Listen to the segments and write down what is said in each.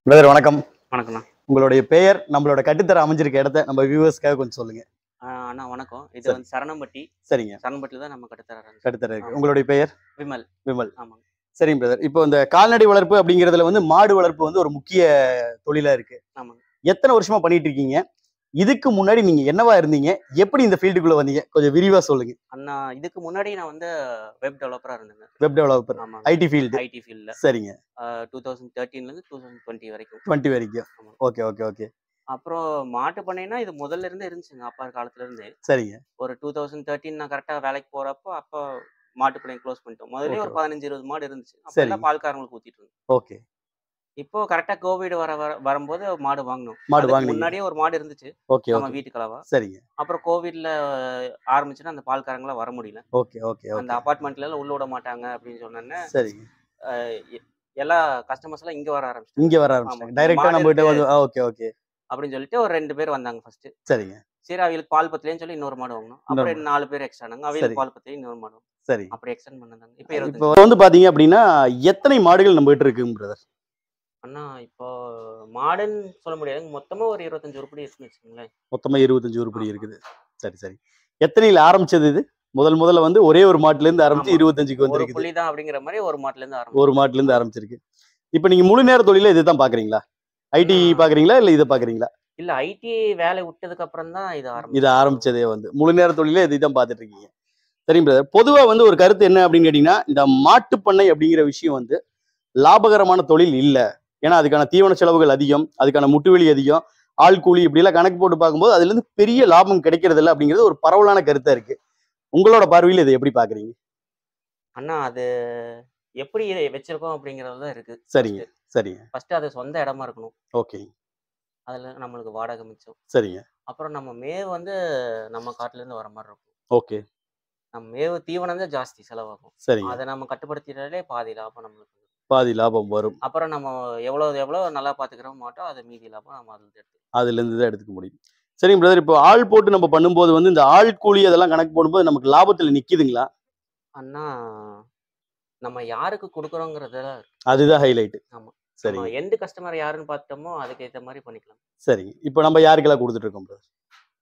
Brother வணக்கம். வணக்கம்ண்ணா. உங்களுடைய பெயர் நம்மளோட கட்டுத்தர அமைஞ்சிருக்க இடத்த நம்ம வியூவர்ஸ்க்காக கொஞ்சம் சொல்லுங்க. அண்ணா வணக்கம். இது சரி. வந்து சரணம்பட்டி. சரிங்க. சரணம்பட்டில தான் நம்ம கட்டுத்தர கட்டுத்தர இருக்கு. ஆமா. உங்களுடைய பெயர்? விமல். விமல். ஆமாங்க. சரிங்க பிரதர். இப்போ இந்த கால்நடை வளர்ப்பு அப்படிங்கிறதுல வந்து மாடு வளர்ப்பு வந்து ஒரு முக்கிய தொழிலா இருக்கு. ஆமாங்க. எத்தனை வருஷமா பண்ணிட்டு இருக்கீங்க? இதுக்கு முன்னாடி நீங்க என்னவா இருந்தீங்க? எப்படி இந்த ஃபீல்டுக்குள்ள வந்தீங்க? கொஞ்சம் விரிவா சொல்லுங்க. அண்ணா இதுக்கு முன்னாடி நான் வந்து வெப் டெவலப்பரா இருந்தேங்க. Web developer. ஆமாங்க. IT field. ஐடி ஃபீல்ட்ல. சரிங்க. 2013லேருந்து 2020 வரைக்கும். 20 வரைக்கும். ஆமாங்க. Okay okay okay. அப்புறம் மாட்டு பண்ணைன்னா இது முதல்ல இருந்தே இருந்துச்சுங்க. அப்பா காலத்துல இருந்து. சரிங்க. ஒரு 2013 நான் கரெக்டா வேலைக்கு போறப்போ அப்போ மாட்டு பண்ணைய க்ளோஸ் பண்ணிட்டோம். முதல்லயே ஒரு 15, 20 மாடு இருந்துச்சு. அப்ப சரி. எல்லாம் பால்காரங்களுக்கு ஊத்திட்டு இருந்தோம். ஓகே. இப்போ கரெக்டா கோவிட் வரும்போது மாடு வாங்கினோம். மாடு அதுக்கு வாங்குனீங்க. முன்னாடியே ஒரு மாடு இருந்துச்சு. ஓகே நம்ம ஓகே. வீட்டுக்கு அளவா. சரிங்க. அப்புறம் கோவிட்ல ஆரம்பிச்சுன்னா அந்த பால்காரங்களாம் வர முடியல. ஓகே ஓகே அந்த ஓகே. அபார்ட்மெண்ட்ல எல்லாம் உள்ள விட மாட்டாங்க அப்படின்னு சொன்னோன்னே சரிங்க. எல்லா கஸ்டமர்ஸ் எல்லாம் இங்க வர ஆரம்பிச்சிட்டாங்க. இங்க வர ஆமா. ஆரம்பிச்சிட்டாங்க. டைரக்டா மாடு நம்ம கிட்ட இருக்கு வந்து ஓகே ஓகே. அப்படின்னு சொல்லிட்டு ஒரு 2 பேர் வந்தாங்க ஃபர்ஸ்ட். சரிங்க. சரி அவங்களுக்கு பால் பத்தலன்னு சொல்லி இன்னொரு மாடு வாங்கணும். இன்னொரு அப்புறம் 4 பேர் எக்ஸ்ட்ரா ஆனாங்க. சரி. அவங்களுக்கு பால் பத்தல இன்னொரு மாடு வாங்கணும். சரி. அப்படி எக்ஸ்டெண்ட் பண்ணாங்க. இப்போ இப்போ 25. வந்து பாத்தீங்க அப்படின்னா எத்தனை மாடுகள் நம்ம கிட்ட இருக்குங்க பிரதர்? அண்ணா இப்போ மாடுன்னு சொல்ல முடியாதுங்க. மொத்தமா ஒரு 25 உருப்படி இருக்குன்னு வச்சுக்கோங்களேன். மொத்தமா 25 உருப்படி ஆமா. இருக்குது. சரி சரி. எத்தனையில ஆரம்பிச்சது இது? முதல்ல வந்து ஒரே ஒரு மாட்டுல இருந்து ஆரம்பிச்சு ஆமா. 25க்கு ஒரு வந்திருக்குது. புள்ளி தான் அப்படிங்கிற மாதிரி ஒரு மாட்டுல இருந்து ஒரு ஆரம்பிச்சோம். மாட்டுல இருந்து ஆமா. ஆரம்பிச்சிருக்கு. இப்போ நீங்க முழு நேர தொழில இதுதான் பாக்குறீங்களா? ஐடி அண்ணா பாக்குறீங்களா இல்ல இத பாக்குறீங்களா? இல்ல ஐடி வேலை விட்டதுக்கு அப்புறம் தான் இது இத ஆரம்பிச்சோம். ஆரம்பிச்சதே வந்து முழு நேர தொழில இதுதான் பாத்துட்டு இருக்கீங்க. சரிங்க பிரதர். பொதுவா வந்து ஒரு கருத்து என்ன அப்படின்னு கேட்டீங்கன்னா, இந்த மாட்டு பண்ணை அப்படிங்கிற விஷயம் வந்து லாபகரமான தொழில் இல்ல. ஏன்னா அதுக்கான தீவன செலவுகள் அதிகம், அதுக்கான முட்டுவலி அதிகம், ஆள் கூலி இப்படி எல்லாம் கணக்கு போட்டு பார்க்கும்போது அதுல இருந்து பெரிய லாபம் கிடைக்கிறது இல்ல அப்படிங்கிறது ஒரு பரவலான கருத்தா இருக்கு. உங்களோட பார்வையில இதை எப்படி பாக்குறீங்க? அண்ணா அது எப்படி வச்சிருக்கோம் அப்படிங்கிறது தான் இருக்கு. சரிங்க. சரிங்க. ஃபர்ஸ்ட் அது சொந்த இடமா இருக்கணும். ஓகே. அதுல நம்மளுக்கு வாடகை மிச்சம். சரிங்க. அப்புறம் நம்ம மேவு வந்து நம்ம காட்டுல இருந்து வர மாதிரி இருக்கும். ஓகே. நம்ம மேவு தீவனம் தான் ஜாஸ்தி செலவாகும். சரிங்க. அதை நம்ம கட்டுப்படுத்தினாலே பாதி லாபம் நம்மளுக்கு. பாதி லாபம் வரும். அப்புறம் நம்ம எவ்வளவு நல்லா பாத்துக்கிறோம் மாட்டோம் அது மீதி லாபம் நம்ம அதுல எடுத்து. அதுல இருந்து தான் எடுத்துக்க முடியும். சரிங்க பிரதர். இப்போ ஆள் போட்டு நம்ம பண்ணும்போது வந்து இந்த ஆள் கூலி அதெல்லாம் கணக்கு போடும்போது நமக்கு லாபத்துல நிக்குதுங்களா? அண்ணா நம்ம யாருக்கு கொடுக்குறோங்கிறத அதுதான் ஹைலைட். ஆமா. நம்ம சரிங்க. எண்ட் கஸ்டமர் யாருன்னு பார்த்தோமோ அதுக்கு ஏத்த மாதிரி பண்ணிக்கலாம். சரிங்க. இப்போ நம்ம யாருக்கெல்லாம் கொடுத்துட்டு இருக்கோம் பிரதர்?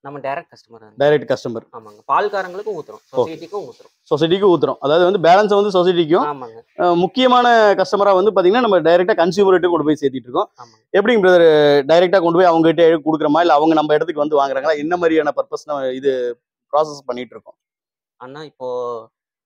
நம்ம டைரக்ட் கஸ்டமர் தான். Direct customer. ஆமாங்க. பால்காரங்களுக்கும் ஊத்துறோம். ஓகே. சொசைட்டிக்கும் ஊத்துறோம். சொசைட்டிக்கு ஊத்துறோம். அதாவது வந்து பேலன்ஸ் வந்து சொசைட்டிக்கும் ஆமாங்க. முக்கியமான கஸ்டமரா வந்து பாத்தீங்கன்னா நம்ம டைரக்டா கன்சியூமர்கிட்ட கொண்டு போய் சேர்த்திட்டு இருக்கோம். ஆமாங்க. எப்படிங்க பிரதர்? டைரக்டா கொண்டு போய் அவங்க கிட்ட கொடுக்குறோமா இல்ல அவங்க நம்ம இடத்துக்கு வந்து வாங்குறாங்களா? என்ன மாதிரியான பர்பஸ் இது ப்ராசஸ் பண்ணிட்டு இருக்கோம்? அண்ணா இப்போ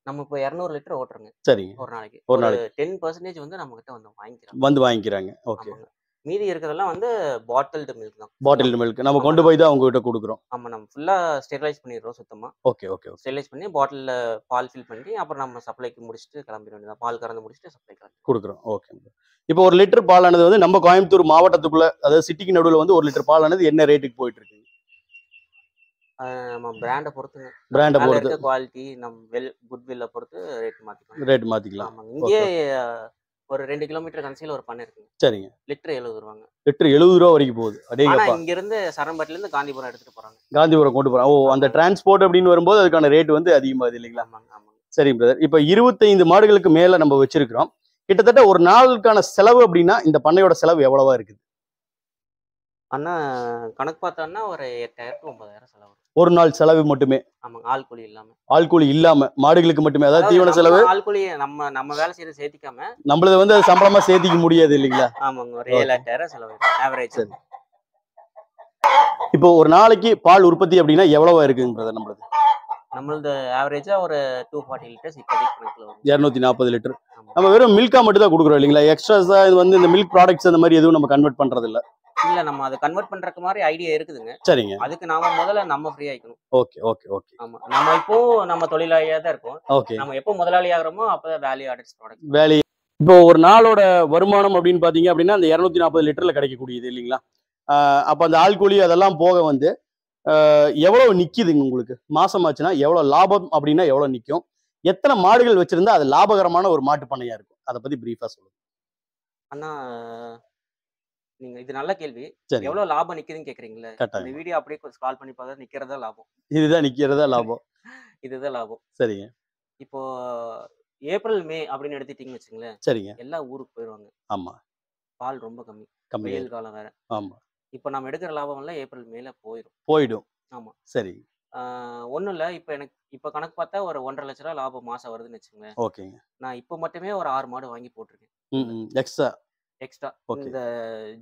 நம்ம இப்போ 200 லிட்டர் ஓட்டுறோங்க சரிங்க. ஒரு நாளைக்கு. ஒரு ஒரு நாளைக்கு 10% வந்து நம்ம கிட்ட வந்து வாங்கிக்கிறாங்க. வந்து வாங்கிக்கிறாங்க. ஓகே. ஆமாங்க. மீதி இருக்கிறதெல்லாம் வந்து பாட்டில்டு மில்க் தான். பாட்டில் மில்க் நம்ம ஆமா. கொண்டு போய் தான் அவங்க கிட்ட கொடுக்குறோம். ஆமா. நம்ம ஃபுல்லா ஸ்டெரிலைஸ் பண்ணிடுறோம் சுத்தமா. Okay okay okay. ஸ்டெரிலைஸ் பண்ணி பாட்டில்ல பால் ஃபில் பண்ணி அப்புறம் நம்ம சப்ளைக்கு முடிச்சுட்டு கிளம்பிட வேண்டியதான். பால் கறந்து முடிச்சுட்டு சப்ளை கிளம்பி. கொடுக்குறோம். ஓகே. இப்போ ஒரு லிட்டர் பாலானது வந்து நம்ம கோயம்புத்தூர் மாவட்டத்துக்குள்ள அதாவது சிட்டிக்கு நடுவில் வந்து ஒரு லிட்டர் பாலானது என்ன ரேட்டுக்கு போயிட்டு இருக்கு? நம்ம பிராண்ட பொறுத்துங்க. பிராண்ட மேல பொறுத்து இருக்க குவாலிட்டி நம்ம குட்வில்ல பொறுத்து ரேட் மாத்திக்கலாம். ரேட் மாத்திக்கலாம். ஆமாங்க. இங்கே ஒரு 2 கிலோமீட்டர் கன்சில ஒரு பண்ணை இருக்குங்க. சரிங்க. லிட்டர் 70 ரூபாங்க. லிட்டர் 70 ரூபா வரைக்கும் போகுது. ஆனா அடேங்கப்பா. இங்க இருந்து சரம்பட்டில இருந்து காந்திபுரம் எடுத்துட்டு போறாங்க. காந்திபுரம் கொண்டு போறாங்க. ஓ, அந்த ஆமாங்க. டிரான்ஸ்போர்ட் அப்படின்னு வரும்போது அதுக்கான ரேட் வந்து அதிகமாகுது இல்லைங்களா? ஆமாங்க. ஆமாங்க. சரி பிரதர். இப்போ 25 மாடுகளுக்கு மேல நம்ம வச்சிருக்கிறோம். கிட்டத்தட்ட ஒரு நாளுக்கான செலவு அப்படின்னா இந்த பண்ணையோட செலவு எவ்வளவா இருக்குது? அண்ணா கணக்கு பார்த்தோம்னா ஒரு 8000 to 9000 செலவு வரும். ஒரு நாள் செலவு மட்டுமே? ஆமாங்க. ஆள் கூலி இல்லாம. ஆள் கூலி இல்லாம மாடுகளுக்கு மட்டுமே, அதாவது அதாவது தீவன நம்ம செலவு ஆள் கூலி நம்ம வேலை செய்யறது சேர்த்திக்காம. நம்மளது வந்து அது சம்பளமா சேர்த்திக்க முடியாது இல்லைங்களா? ஆமாங்க. ஒரு ஓகே. 7-8000 செலவு வரும் ஆவரேஜ். சரி. இப்போ ஒரு நாளைக்கு பால் உற்பத்தி அப்படின்னா எவ்வளவா இருக்குங்க பிரதர் நம்மளது? நம்மளது ஆவரேஜா ஒரு 240 லிட்டர்ஸ் இப்போதைக்கு கணக்குல வரும். 240 லிட்டர். ஆமா. நம்ம வெறும் மில்கா மட்டும் தான் கொடுக்குறோம் இல்லைங்களா? எக்ஸ்ட்ரா இது வந்து இந்த மில்க் ப்ராடக்ட்ஸ் அந்த மாதிரி எதுவும் நம்ம கன்வெர்ட் பண்றது இல்ல. இல்ல நம்ம அதை கன்வெர்ட் பண்றதுக்கு மாதிரி ஐடியா இருக்குதுங்க. சரிங்க. அதுக்கு நாம முதல்ல நம்ம ஃப்ரீ ஆயிக்கணும். Okay okay okay. ஆமா. நம்ம இப்போ நம்ம தொழிலாளியா தான் இருக்கோம். ஓகே. நம்ம எப்போ முதலாளி ஆகுறோமோ அப்பதான் வேல்யூ ஆடட் ப்ராடக்ட். வேலை இப்போ ஒரு நாளோட வருமானம் அப்படின்னு பாத்தீங்க அப்படின்னா அந்த 240 லிட்டர்ல கிடைக்கக்கூடியது இல்லைங்களா? அப்ப அந்த ஆள் கூலி அதெல்லாம் போக வந்து எவ்வளவு நிக்குதுங்க உங்களுக்கு? மாசம் ஆச்சுன்னா எவ்வளவு லாபம் அப்படின்னா எவ்வளவு நிக்கும்? எத்தனை மாடுகள் வச்சிருந்தா அது லாபகரமான ஒரு மாட்டு பண்ணையா இருக்கும்? அதை பத்தி பிரீஃபா சொல்லுங்க. அண்ணா நீங்க இது நல்ல கேள்வி. சரி. எவ்வளவு லாபம் நிக்குதுன்னு கேக்குறீங்களா? இந்த கட்டாயம். வீடியோ அப்படியே கொஞ்சம் ஸ்க்ரால் பண்ணி பார்த்தா நிக்கிறதா லாபம். இதுதான் நிக்கிறதா லாபம். இதுதான் லாபம். சரிங்க. இப்போ ஏப்ரல் மே அப்படின்னு எடுத்துட்டீங்கன்னு வச்சுங்களேன். சரிங்க. எல்லா ஊருக்கு போயிடுவாங்க. ஆமா. பால் ரொம்ப கம்மி. கம்மியா வெயில் காலம் வேற. ஆமா. இப்போ நம்ம எடுக்கிற லாபம் எல்லாம் ஏப்ரல் மேல போயிடும். போயிடும். ஆமா. சரி. ஒண்ணும் இல்ல. இப்ப கணக்கு பார்த்தா ஒரு 1,50,000 ரூபாய் லாபம் மாசம் வருதுன்னு வச்சுக்கோங்களேன். ஓகேங்க. நான் இப்போ மட்டுமே ஒரு 6 மாடு வாங்கி போட்டிருக்கேன். எக்ஸ்ட்ரா. Extra okay. இந்த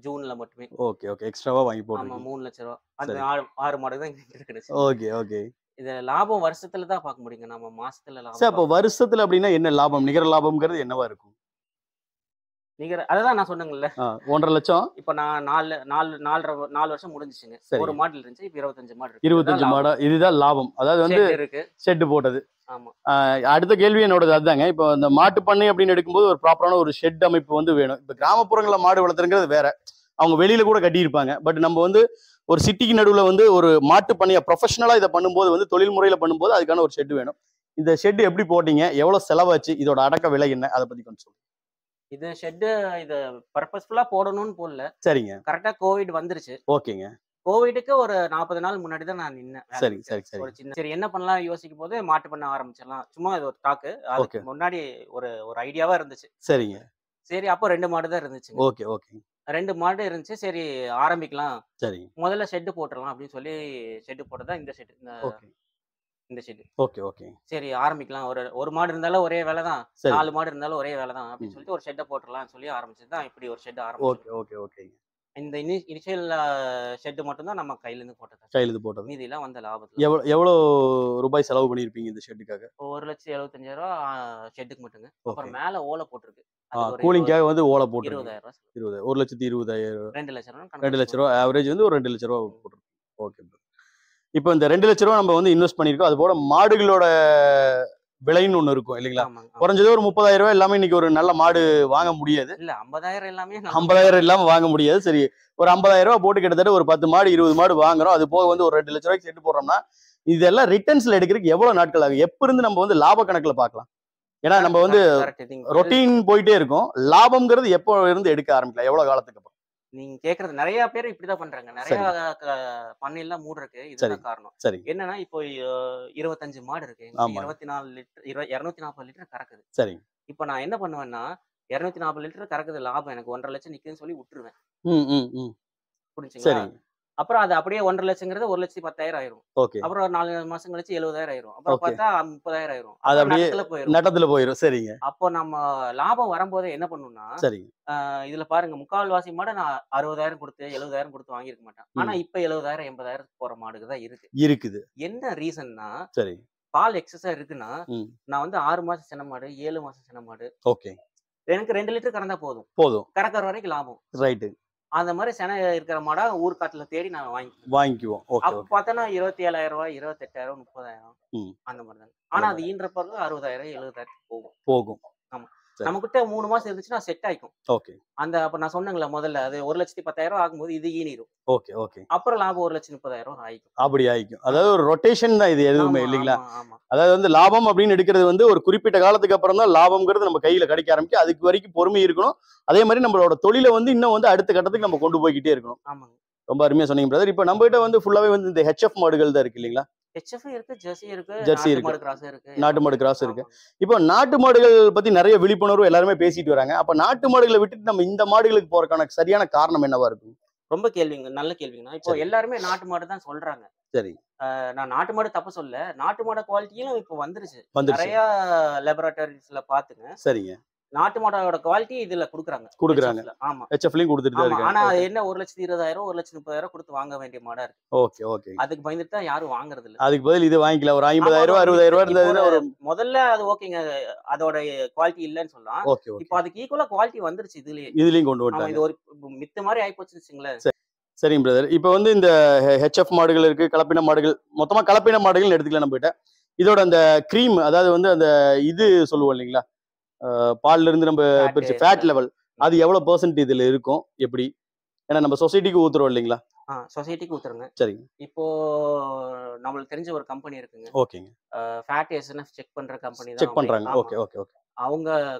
ஜூன்ல மட்டுமே. Okay, okay. எக்ஸ்ட்ராவா வாங்கி ஆமா, போட்டுருக்கீங்க. 3,00,000 ரூபாய். அந்த சரி. 6 மாடு தான் இருக்குது. Okay, okay. இத லாபம் வருஷத்துல தான் பார்க்க முடியுங்க. நம்ம மாசத்துல சார் லாபம் அப்போ வருஷத்துல அப்படின்னா என்ன லாபம்? நிகர லாபம்ங்கிறது என்னவா இருக்கும்? அதுதான் நான் சொன்னேங்கல்ல. 1,50,000. இப்ப நான் 4 வருஷம் முடிஞ்சுச்சுங்க. சரி. ஒரு மாடுல இருந்துச்சு. இப்ப 25 மாடு இருக்கு. 25 மாடா? இதுதான் லாபம். அதாவது வந்து ஷெட் இருக்கு. ஷெட் போட்டது. ஆமா. அடுத்த கேள்வி என்னோடது அதுதாங்க. இப்போ இந்த மாட்டு பண்ணை அப்படின்னு எடுக்கும்போது ஒரு ப்ராப்பரான ஒரு ஷெட் அமைப்பு வந்து வேணும். இப்போ கிராமப்புறங்கள்ல மாடு வளர்த்துறது வேற. அவங்க வெளியில கூட கட்டியிருப்பாங்க. பட் நம்ம வந்து ஒரு சிட்டிக்கு நடுவில் வந்து ஒரு மாட்டு பண்ணையை ப்ரொஃபஷனலா இதை பண்ணும்போது வந்து தொழில் முறையில பண்ணும்போது அதுக்கான ஒரு ஷெட் வேணும். இந்த ஷெட் எப்படி போட்டீங்க? எவ்வளவு செலவாச்சு? இதோட அடக்க விலை என்ன? அதை பத்தி கொஞ்சம் சொல்லுங்க. இது ஷெட் இது பர்பஸ்ஃபுல்லா போடணும்னு போடல. சரிங்க. கரெக்டா கோவிட் வந்துருச்சு. ஓகேங்க. கோவிடுக்கு ஒரு 40 நாள் முன்னாடி தான் நான் நின்னேன். சரி, சரி, சரி. ஒரு சின்ன சரி என்ன பண்ணலாம் யோசிக்கும் போது மாட்டு பண்ண ஆரம்பிச்சிடலாம். சும்மா இது ஒரு டாக்கு. அதுக்கு முன்னாடி ஒரு ஐடியாவா இருந்துச்சு. சரிங்க. சரி அப்போ 2 மாடு தான் இருந்துச்சு. Okay, okay. 2 மாடு இருந்துச்சு. சரி ஆரம்பிக்கலாம். சரி. முதல்ல ஷெட் போட்டுறலாம் அப்படின்னு சொல்லி ஷெட் போட்டதா இந்த ஷெட். ஓகே. இந்த ஷெட். Okay, okay. சரி ஆரம்பிக்கலாம். ஒரு மாடு இருந்தாலும் ஒரே வேலை தான். 4 மாடு இருந்தாலும் ஒரே வேலை தான் அப்படின்னு சொல்லிட்டு ஒரு ஷெட்டை போட்டுறலாம்னு சொல்லி ஆரம்பிச்சது தான் இப்படி ஒரு ஷெட் ஆரம்பிச்சோம். Okay, okay, okay. இந்த இனிஷியல் ஷெட் மட்டும் தான் நம்ம கையில இருந்து போட்டது. கையில இருந்து போட்டது. மீதி எல்லாம் வந்த லாபத்துல. எவ்வளவு ரூபாய் செலவு பண்ணிருப்பீங்க இந்த ஷெட்டுக்காக? 1,75,000 ரூபாய் ஷெட்டுக்கு மட்டுங்க. அப்புறம் மேல ஓலை போட்டிருக்கு. கூலிங்காக வந்து ஓலை போட்டு 20,000 ரூபாய். 1,20,000. 2 லட்சம் ரூபாய் ஆவரேஜ் வந்து ஒரு 2 லட்சம் ரூபாய் போட்டிருக்கு. ஓகே. இப்போ இந்த 2 லட்சம் ரூபாய் நம்ம வந்து இன்வெஸ்ட் பண்ணிருக்கோம். அது போல மாடுகளோட விலைன்னு ஒண்ணு இருக்கும் இல்லைங்களா? குறைஞ்சது ஒரு 30,000 ரூபாய் எல்லாமே இன்னைக்கு ஒரு நல்ல மாடு வாங்க முடியாது. இல்ல 50,000 எல்லாமே 50,000 இல்லாம வாங்க முடியாது. சரி ஒரு 50,000 ரூபாய் போட்டு கிட்டத்தட்ட ஒரு 10 மாடு 20 மாடு வாங்குறோம். அது போக வந்து ஒரு 2 லட்சம் ரூபாய்க்கு செட்டு போடுறோம்னா இதெல்லாம் ரிட்டர்ன்ஸ்ல எடுக்கிறதுக்கு எவ்வளவு நாட்கள் ஆகும்? எப்ப இருந்து நம்ம வந்து லாப கணக்குல பார்க்கலாம்? ஏன்னா நம்ம வந்து ரொட்டீன் போயிட்டே இருக்கும். லாபம்ங்கிறது எப்போ இருந்து எடுக்க ஆரம்பிக்கலாம்? எவ்வளவு காலத்துக்கு அப்புறம்? நீங்க கேக்குறது நிறைய பேர் இப்படிதான் பண்றாங்க. நிறைய பண்ணையெல்லாம் மூடுறதுக்கு இதுதான் காரணம். சரி. என்னன்னா இப்போ 25 மாடு இருக்கு. 24 லிட்டர் 240 லிட்டர் கறக்குது. சரி. இப்போ நான் என்ன பண்ணுவேன்னா 240 லிட்டர் கறக்குது லாபம் எனக்கு 1,50,000 லட்சம் நிக்குதுன்னு சொல்லி விட்டுருவேன். புரிஞ்சுங்களா? அப்புறம் அது அப்படியே 1,50,000 லட்சங்கிறது 1,10,000 ஆயிரும். ஓகே. அப்புறம் 4 மாசம் கழிச்சு 70,000 ஆயிரும். அப்புறம் பார்த்தா 30,000 ஆயிரும். அது அப்படியே நட்டத்துல போயிரும். சரிங்க. அப்போ நம்ம லாபம் வரும்போது என்ன பண்ணணும்னா சரிங்க. இதுல பாருங்க முக்கால்வாசி மாடு நான் 60,000 கொடுத்து 70,000 கொடுத்து வாங்கியிருக்க மாட்டேன். ஆனா இப்ப 70,000 80,000 போற மாடுக்கு தான் இருக்குது. என்ன ரீசன்னா சரி பால் எக்ஸஸா இருக்குன்னா நான் வந்து 6 மாசம் சின்ன மாடு 7 மாசம் சின்ன மாடு ஓகே எனக்கு 2 லிட்டர் கறந்தா போதும் கறக்கிற வரைக்கும் லாபம். ரைட்டு. அந்த மாதிரி சென இருக்கிற மாடா ஊர்காட்டுல தேடி நான் வாங்கிக்குவோம். அப்ப பார்த்தோன்னா 27,000 ரூபாய் 28,000 30,000 அந்த மாதிரி தான். ஆனா அது ஈன்ற பிறகு 60,000 70,000 போகும். ஆமா நம்மகிட்ட 3 மாசம் இருந்துச்சுன்னா செட் ஆயிக்கும். ஓகே. அந்த அப்ப நான் சொன்னேங்கல்ல முதல்ல அது 1,10,000 ஆகும்போது இது ஈனிரும். Okay okay. அப்புறம் லாபம் 1,30,000 ஆயிக்கும். அப்படி ஆயிக்கும். அதாவது ஒரு ரொட்டேஷன் தான் இது எதுவுமே இல்லைங்களா? அதாவது வந்து லாபம் அப்படின்னு எடுக்கிறது வந்து ஒரு குறிப்பிட்ட காலத்துக்கு அப்புறம் தான் லாபம்ங்கிறது நம்ம கையில கிடைக்க ஆரம்பிக்கும். அதுக்கு வரைக்கும் பொறுமை இருக்கணும். அதே மாதிரி நம்மளோட தொழிலை வந்து இன்னும் வந்து அடுத்த கட்டத்துக்கு நம்ம கொண்டு போய்கிட்டே இருக்கணும். ஆமாங்க. ரொம்ப அருமையா சொன்னீங்க பிரதர். இப்ப நம்ம கிட்ட வந்து ஃபுல்லாவே வந்து இந்த ஹெச்எஃப் மாடுகள் தான் இருக்கு இல்லைங்களா? ஹெச்எஃப் இருக்கு, ஜெர்சி இருக்கு, நாட்டு மாடு கிராஸ் இருக்கு. இப்போ நாட்டு மாடுகள் பத்தி நிறைய விழிப்புணர்வு எல்லாருமே பேசிட்டு வராங்க. அப்ப நாட்டு மாடுகளை விட்டுட்டு நம்ம இந்த மாடுகளுக்கு போறதுக்கான சரியான காரணம் என்னவா இருக்கும்? ரொம்ப கேள்விங்க, நல்ல கேள்விங்க. இப்போ எல்லாருமே நாட்டு மாடு தான் சொல்றாங்க. சரி. நான் நாட்டு மாடு தப்பு சொல்ல, நாட்டு மாடு குவாலிட்டியும் இப்போ வந்துருச்சு. நிறைய லேபரட்டரிஸ்ல பாத்துங்க. சரிங்க. நாட்டு மாடோட குவாலிட்டி இதுல குடுக்குறாங்க. ஆமா ஹெச்எஃப்லயும் கொடுத்துட்டு இருக்காங்க. ஆனா அது என்ன 1,20,000 1,30,000 கொடுத்து வாங்க வேண்டிய மாடா இருக்கு. Okay okay. அதுக்கு பயந்துட்டு தான் யாரும் வாங்குறது இல்ல. அதுக்கு பதில் இது வாங்கிக்கலாம். ஒரு 50,000 60,000 இருந்ததுன்னா ஒரு முதல்ல அது ஓகேங்க, அதோட குவாலிட்டி இல்லன்னு சொல்லலாம். இப்போ அதுக்கு ஈக்குவலா குவாலிட்டி வந்துருச்சு. இதுலயும் கொண்டு வந்துட்டாங்க. இது ஒரு மித்த மாதிரி ஆயி போச்சுன்னு வச்சுங்களேன். சரிங்க பிரதர். இப்போ வந்து இந்த ஹெச்எஃப் மாடுகள் இருக்கு, கலப்பின மாடுகள், மொத்தமா கலப்பின மாடுகள் எடுத்துக்கலாம் நம்ம கிட்ட. இதோட அந்த கிரீம், அதாவது வந்து அந்த இது சொல்லுவோம் இல்லைங்களா, பால்ல இருந்து நம்ம பிரிச்சு ஃபேட் லெவல், அது எவ்வளவு பெர்சன்ட் இதுல இருக்கும் எப்படி? ஏன்னா நம்ம சொசைட்டிக்கு ஊத்துறோம் இல்லைங்களா? சொசைட்டிக்கு ஊத்துறோங்க. சரிங்க. இப்போ நம்மளுக்கு தெரிஞ்ச ஒரு கம்பெனி இருக்குங்க. ஓகேங்க. ஃபேட் எஸ்என்எஃப் செக் பண்ற கம்பெனி தான். செக் பண்றாங்க. Okay okay okay. அவங்க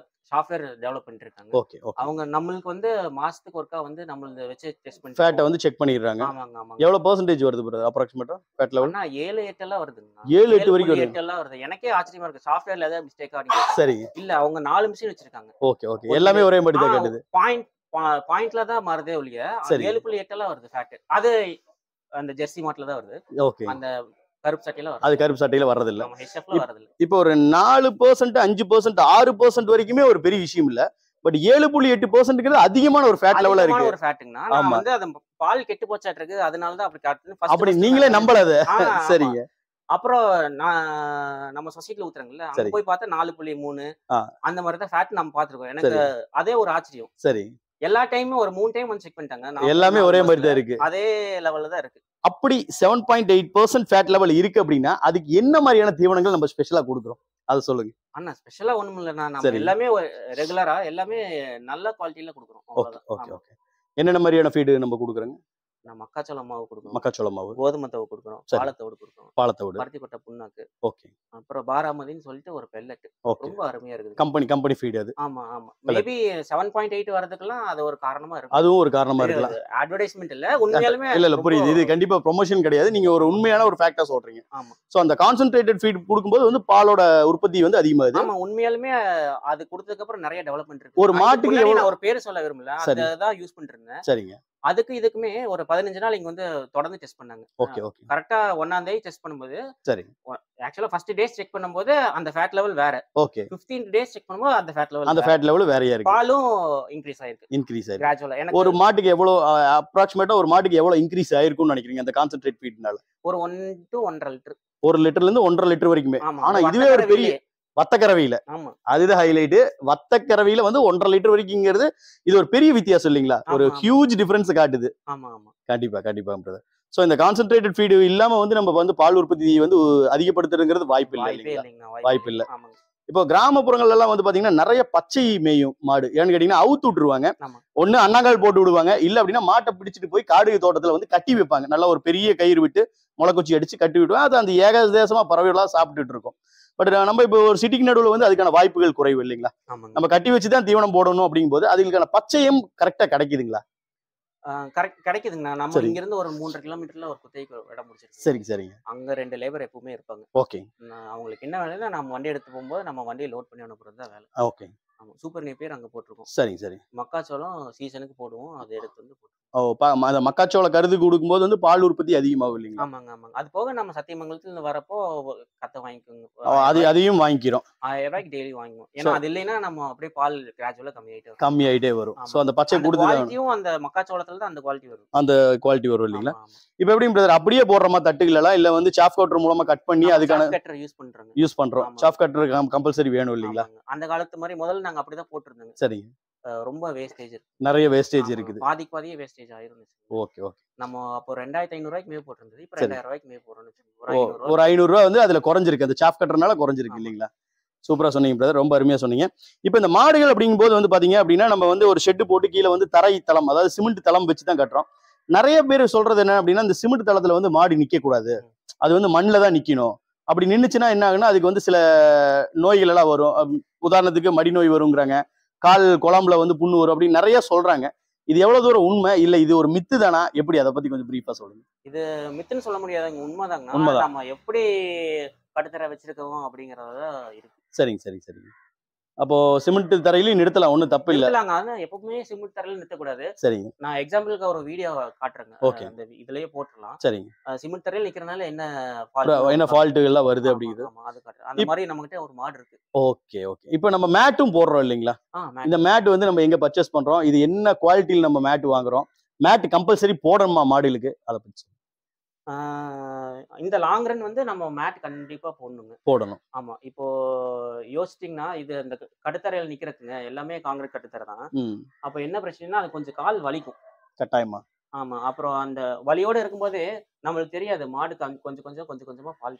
சாஃப்ட்வேர் டெவலப் பண்ணிட்டு இருக்காங்க. Okay okay. அவங்க நம்மளுக்கு வந்து மாசத்துக்கு ஒருக்கா வந்து நம்மள வெச்சு டெஸ்ட் பண்ணி ஃபேட்டை வந்து செக் பண்ணிடுறாங்க. ஆமாங்க ஆமாங்க. எவ்வளவு பெர்சன்டேஜ் வருது பிரதர் அப்ராக்ஸிமேட்டா ஃபேட் லெவல்? 7 8 எல்லாம் வருதுங்க. 7 8 வரைக்கும் 8 எல்லாம் வருது. எனக்கே ஆச்சரியமா இருக்கு. சாஃப்ட்வேர்ல ஏதாவது மிஸ்டேக் ஆடிங்க. சரிங்க. இல்ல அவங்க 4 மிஷின் வச்சிருக்காங்க. Okay okay. எல்லாமே ஒரே மாதிரி தான் காட்டுது. பாயிண்ட்ல தான் மாறுதே ஒழிய சரி 7.8 எல்லாம் வருது ஃபேட். அது அந்த ஜெர்சி மாட்டுல தான் வருது. ஓகே. அந்த கருப்பு சட்டையில வருது. அது கருப்பு சட்டையில வர்றதில்ல. நம்ம ஹெச்எஃப்ல வரதில்ல. இப்போ ஒரு 4%, 5%, 6% வரைக்குமே ஒரு பெரிய விஷயம் இல்ல. பட் 7.8% அதிகமான ஒரு ஃபேட் லெவலா இருக்கு. ஒரு ஃபேட்டுங்கண்ணா. நான் வந்து அது பால் கெட்டு போச்சாட்டு இருக்கு. அதனால தான் அப்படி காட்டுது. அப்படி நீங்களே நம்பல அத. சரிங்க. அப்புறம் நம்ம சொசைட்டில ஊத்துறாங்கல்ல, அங்க போய் பார்த்தா 4.3 அந்த மாதிரி தான் ஃபேட் நம்ம பார்த்திருக்கோம். எனக்கு அதே ஒரு ஆச்சரியம். சரி. எல்லா டைமும் ஒரு 3 டைம் வந்து செக் பண்ணிட்டாங்க. எல்லாமே ஒரே மாதிரி தான் இருக்கு. அதே லெவல்ல தான் இருக்கு. அப்படி 7.8% ஃபேட் லெவல் இருக்கு அப்படின்னா அதுக்கு என்ன மாதிரியான தீவனங்கள் நம்ம ஸ்பெஷலா கொடுக்குறோம் அத சொல்லுங்க. அண்ணா ஸ்பெஷலா ஒண்ணும் இல்லண்ணா. நம்ம எல்லாமே ரெகுலரா எல்லாமே நல்ல குவாலிட்டில கொடுக்குறோம். Okay okay. என்னென்ன மாதிரியான ஃபீட் நம்ம கொடுக்குறோங்க? நான் மக்காச்சோள மாவு கொடுக்குறோம். மக்காச்சோள மாவு, கோதுமை தவு கொடுக்குறோம், பாலத்தோடு கொடுக்குறோம், பாலத்தோடு, பருத்தி கொட்டை புண்ணாக்கு. ஓகே. அப்புறம் பாராமதின்னு சொல்லிட்டு ஒரு பெல்லட். ரொம்ப அருமையா இருக்குது. கம்பெனி ஃபீட் அது. ஆமா ஆமா. மேபி 7.8 வரதுக்குலாம் அது ஒரு காரணமா இருக்கு. அதுவும் ஒரு காரணமா இருக்கலாம். அட்வர்டைஸ்மென்ட் இல்ல, உண்மையாலுமே இல்ல புரியுது. இது கண்டிப்பா ப்ரொமோஷன் கிடையாது. நீங்க ஒரு உண்மையான ஒரு ஃபேக்டா சொல்றீங்க. ஆமா. சோ அந்த கான்சென்ட்ரேட்டட் ஃபீட் கொடுக்கும்போது வந்து பாலோட உற்பத்தி வந்து அதிகமாகுது. ஆமா உண்மையாலுமே அது கொடுத்ததுக்கு அப்புறம் நிறைய டெவலப்மென்ட் இருக்கு. ஒரு மாட்டுக்கு நான் ஒரு பேர் சொல்ல விரும்பல. அததான் யூஸ் பண்ணிட்டு இருந்தேன். சரிங்க. அதுக்கு இதுக்குமே ஒரு 15 நாள் இங்க வந்து தொடர்ந்து டெஸ்ட் பண்ணாங்க. Okay okay. கரெக்ட்டா 1ஆம் தேதி டெஸ்ட் பண்ணும்போது சரி. ஆக்சுவலா ஃபர்ஸ்ட் டேஸ் செக் பண்ணும்போது அந்த ஃபேட் லெவல் வேற. ஓகே. 15 டேஸ் செக் பண்ணும்போது அந்த ஃபேட் லெவல் வேறயா இருக்கு. பாலும் இன்கிரீஸ் ஆயிருக்கு. கிராஜுவலா. எனக்கு ஒரு மாட்டுக்கு எவ்வளவு அப்ராக்ஸிமேட்டா ஒரு மாட்டுக்கு எவ்வளவு இன்கிரீஸ் ஆயிருக்கும்னு நினைக்கிறீங்க அந்த கான்சென்ட்ரேட் ஃபீட்னால? ஒரு 1 to 1.5 லிட்டர். 1 லிட்டர்ல இருந்து 1.5 லிட்டர் வரைக்குமே. ஆனா இதுவே ஒரு பெரிய வத்தக்கரவையில. ஆமா. அதுதான் ஹைலைட். வத்தக்கரவையில வந்து 1.5 லிட்டர் வரைக்கும்ங்கிறது இது ஒரு பெரிய வித்தியாசம் இல்லீங்களா? ஒரு ஹியூஜ் டிஃபரன்ஸ் காட்டுது. ஆமா ஆமா. கண்டிப்பா பிரதர். சோ இந்த கான்சென்ட்ரேட்டட் ஃபீட் இல்லாம வந்து நம்ம வந்து பால் உற்பத்தியை வந்து அதிகப்படுத்துறதுங்கிறது வாய்ப்பு இல்ல. இப்போ கிராமப்புறங்கள்ல எல்லாம் வந்து பாத்தீங்கன்னா நிறைய பச்சை மேயும் மாடு. ஏன்னு கேட்டீங்கன்னா அவுத்து விட்டுருவாங்க. ஒண்ணு அண்ணாங்கால் போட்டு விடுவாங்க, இல்ல அப்படின்னா மாட்டை பிடிச்சிட்டு போய் காடு தோட்டத்துல வந்து கட்டி வைப்பாங்க. நல்லா ஒரு பெரிய கயிறு விட்டு முளைக்குச்சி அடிச்சு கட்டி விட்டுவாங்க. அது அந்த ஏகதேசமா பறவைகளா சாப்பிட்டுட்டு இருக்கும். பட் நம்ம இப்போ ஒரு சிட்டிக்கு நடுவில் வந்து அதுக்கான வாய்ப்புகள் குறைவு இல்லைங்களா? நம்ம கட்டி வச்சுதான் தீவனம் போடணும் அப்படிங்கும்போது அதுக்கான பச்சையும் கரெக்டா கிடைக்குதுங்களா? கிடைக்குதுங்கண்ணா. நம்ம இங்க இருந்து ஒரு 3.5 கிலோமீட்டர்ல ஒரு குத்தைக்கு இடம் முடிச்சிருக்கு. சரிங்க. அங்க 2 லேபர் எப்பவுமே இருப்பாங்க. ஓகே. அவங்களுக்கு என்ன வேலைன்னா நம்ம வண்டி எடுத்து போகும்போது நம்ம வண்டியை லோட் பண்ணி அனுப்புறது தான் வேலை. ஓகே. ஆமா. சூப்பர் நேப்பியர் அங்க போட்டிருக்கோம். சரி. மக்காச்சோளம் சீசனுக்கு போடுவோம். அதை எடுத்து வந்து போட்டுருவோம். மக்காச்சோள கருது கொடுக்கும்போது வந்து பால் உற்பத்தி அதிகமாகும் இல்லைங்களா? ஆமாங்க. அது போக நம்ம சத்தியமங்கலத்துல இருந்து வரப்போ கத்தை வாங்கிக்கோங்க. அதையும் வாங்கிக்கிறோம். 1000 ரூபாய்க்கு டெய்லி வாங்குவோம். ஏன்னா அது இல்லைன்னா நம்ம அப்படியே பால் கிராஜுவலா கம்மியாயிட்டே வரும். சோ அந்த பச்சை கொடுத்து அந்த மக்காச்சோளத்துல தான் அந்த குவாலிட்டி வரும் இல்லைங்களா? இப்ப எப்படி பிரதர் அப்படியே போடுற மாதிரி தட்டுகளா இல்ல வந்து சாஃப் கட்டர் மூலமா கட் பண்ணி அதுக்கான கட்டர் யூஸ் பண்றோம். சாஃப் கட்டர் கம்பல்சரி வேணும் இல்லைங்களா? அந்த காலத்து மாதிரி முதல்ல நாங்க அப்படிதான் போட்டுருந்தோம். சரிங்க. ரொம்ப வேஸ்டேஜ் நிறைய வேஸ்டேஜ் இருக்குது. பாதியே வேஸ்டேஜ் ஆயிருந்துச்சு. ஓகே. நம்ம அப்போ 2500 ரூபாய்க்கு மேல் போட்டிருந்தது. இப்போ 2000 ரூபாய்க்கு மேல் போறோம்னு ஒரு 500 ரூபாய் வந்து அதுல குறைஞ்சிருக்கு. அந்த சாஃப் கட்டர்னால குறைஞ்சிருக்கு இல்லைங்களா? சூப்பரா சொன்னீங்க பிரதர். ரொம்ப அருமையா சொன்னீங்க. இப்போ இந்த மாடுகள் அப்படிங்கும்போது வந்து பாத்தீங்க அப்படின்னா நம்ம வந்து ஒரு ஷெட்டு போட்டு கீழே வந்து தரை தளம், அதாவது சிமெண்ட் தளம் வச்சு தான் கட்டுறோம். நிறைய பேர் சொல்றது என்ன அப்படின்னா இந்த சிமெண்ட் தளத்துல வந்து மாடு நிக்க கூடாது, அது வந்து மண்ணில் தான் நிக்கணும். அப்படி நின்னுச்சுன்னா என்ன ஆகுன்னா அதுக்கு வந்து சில நோய்கள் எல்லாம் வரும். உதாரணத்துக்கு மடி நோய் வருங்கிறாங்க, கால் குழம்புல வந்து புண்ணு வரும் அப்படின்னு நிறைய சொல்றாங்க. இது எவ்வளவு தூரம் உண்மை, இல்ல இது ஒரு மித்து தானா? எப்படி அதை பத்தி கொஞ்சம் பிரீஃபா சொல்லுங்க. இது மித்துன்னு சொல்ல முடியாதுங்க, உண்மைதாங்க. நம்ம எப்படி கட்டுத்தர வச்சிருக்கோம் அப்படிங்கறத இருக்கு. சரிங்க. அப்போ சிமெண்ட் தரையிலையும் நிறுத்தலாம், ஒன்றும் தப்பு இல்லை. எப்பவுமே சிமெண்ட் தரையில நிறுத்தக்கூடாது. சரிங்க. நான் எக்ஸாம்பிளுக்கு ஒரு வீடியோ காட்டுறேங்க. ஓகே. இந்த இதுலயே போட்டுடலாம். சரிங்க. சிமெண்ட் தரையில நிக்கிறனால என்ன ஃபால்ட் எல்லாம் வருது அப்படிங்குது. அது காட்டுறேன். அந்த மாதிரி நம்மகிட்ட ஒரு மாடு இருக்கு. ஓகே. இப்போ நம்ம மேட்டும் போடுறோம் இல்லைங்களா? இந்த மேட் வந்து நம்ம எங்க பர்ச்சேஸ் பண்றோம், இது என்ன குவாலிட்டியில் நம்ம மேட் வாங்குறோம், மேட் கம்பல்சரி போடணுமா மாடுகளுக்கு, அதை பத்தி இந்த லாங் ரன் வந்து நம்ம மேட் கண்டிப்பா போடணும். ஆமா. இப்போ யோசிச்சிங்கன்னா இது இந்த கட்டுத்தரையில நிக்கிறதுங்க எல்லாமே காங்கிரீட் கட்டுத்தரை தான். அப்ப என்ன பிரச்சனைனா அது கொஞ்சம் கால் வலிக்கும் கட்டாயமா. ஆமா. அப்புறம் அந்த வலியோட இருக்கும்போது நம்மளுக்கு தெரியாது மாடு கொஞ்சம் கொஞ்சமா பால்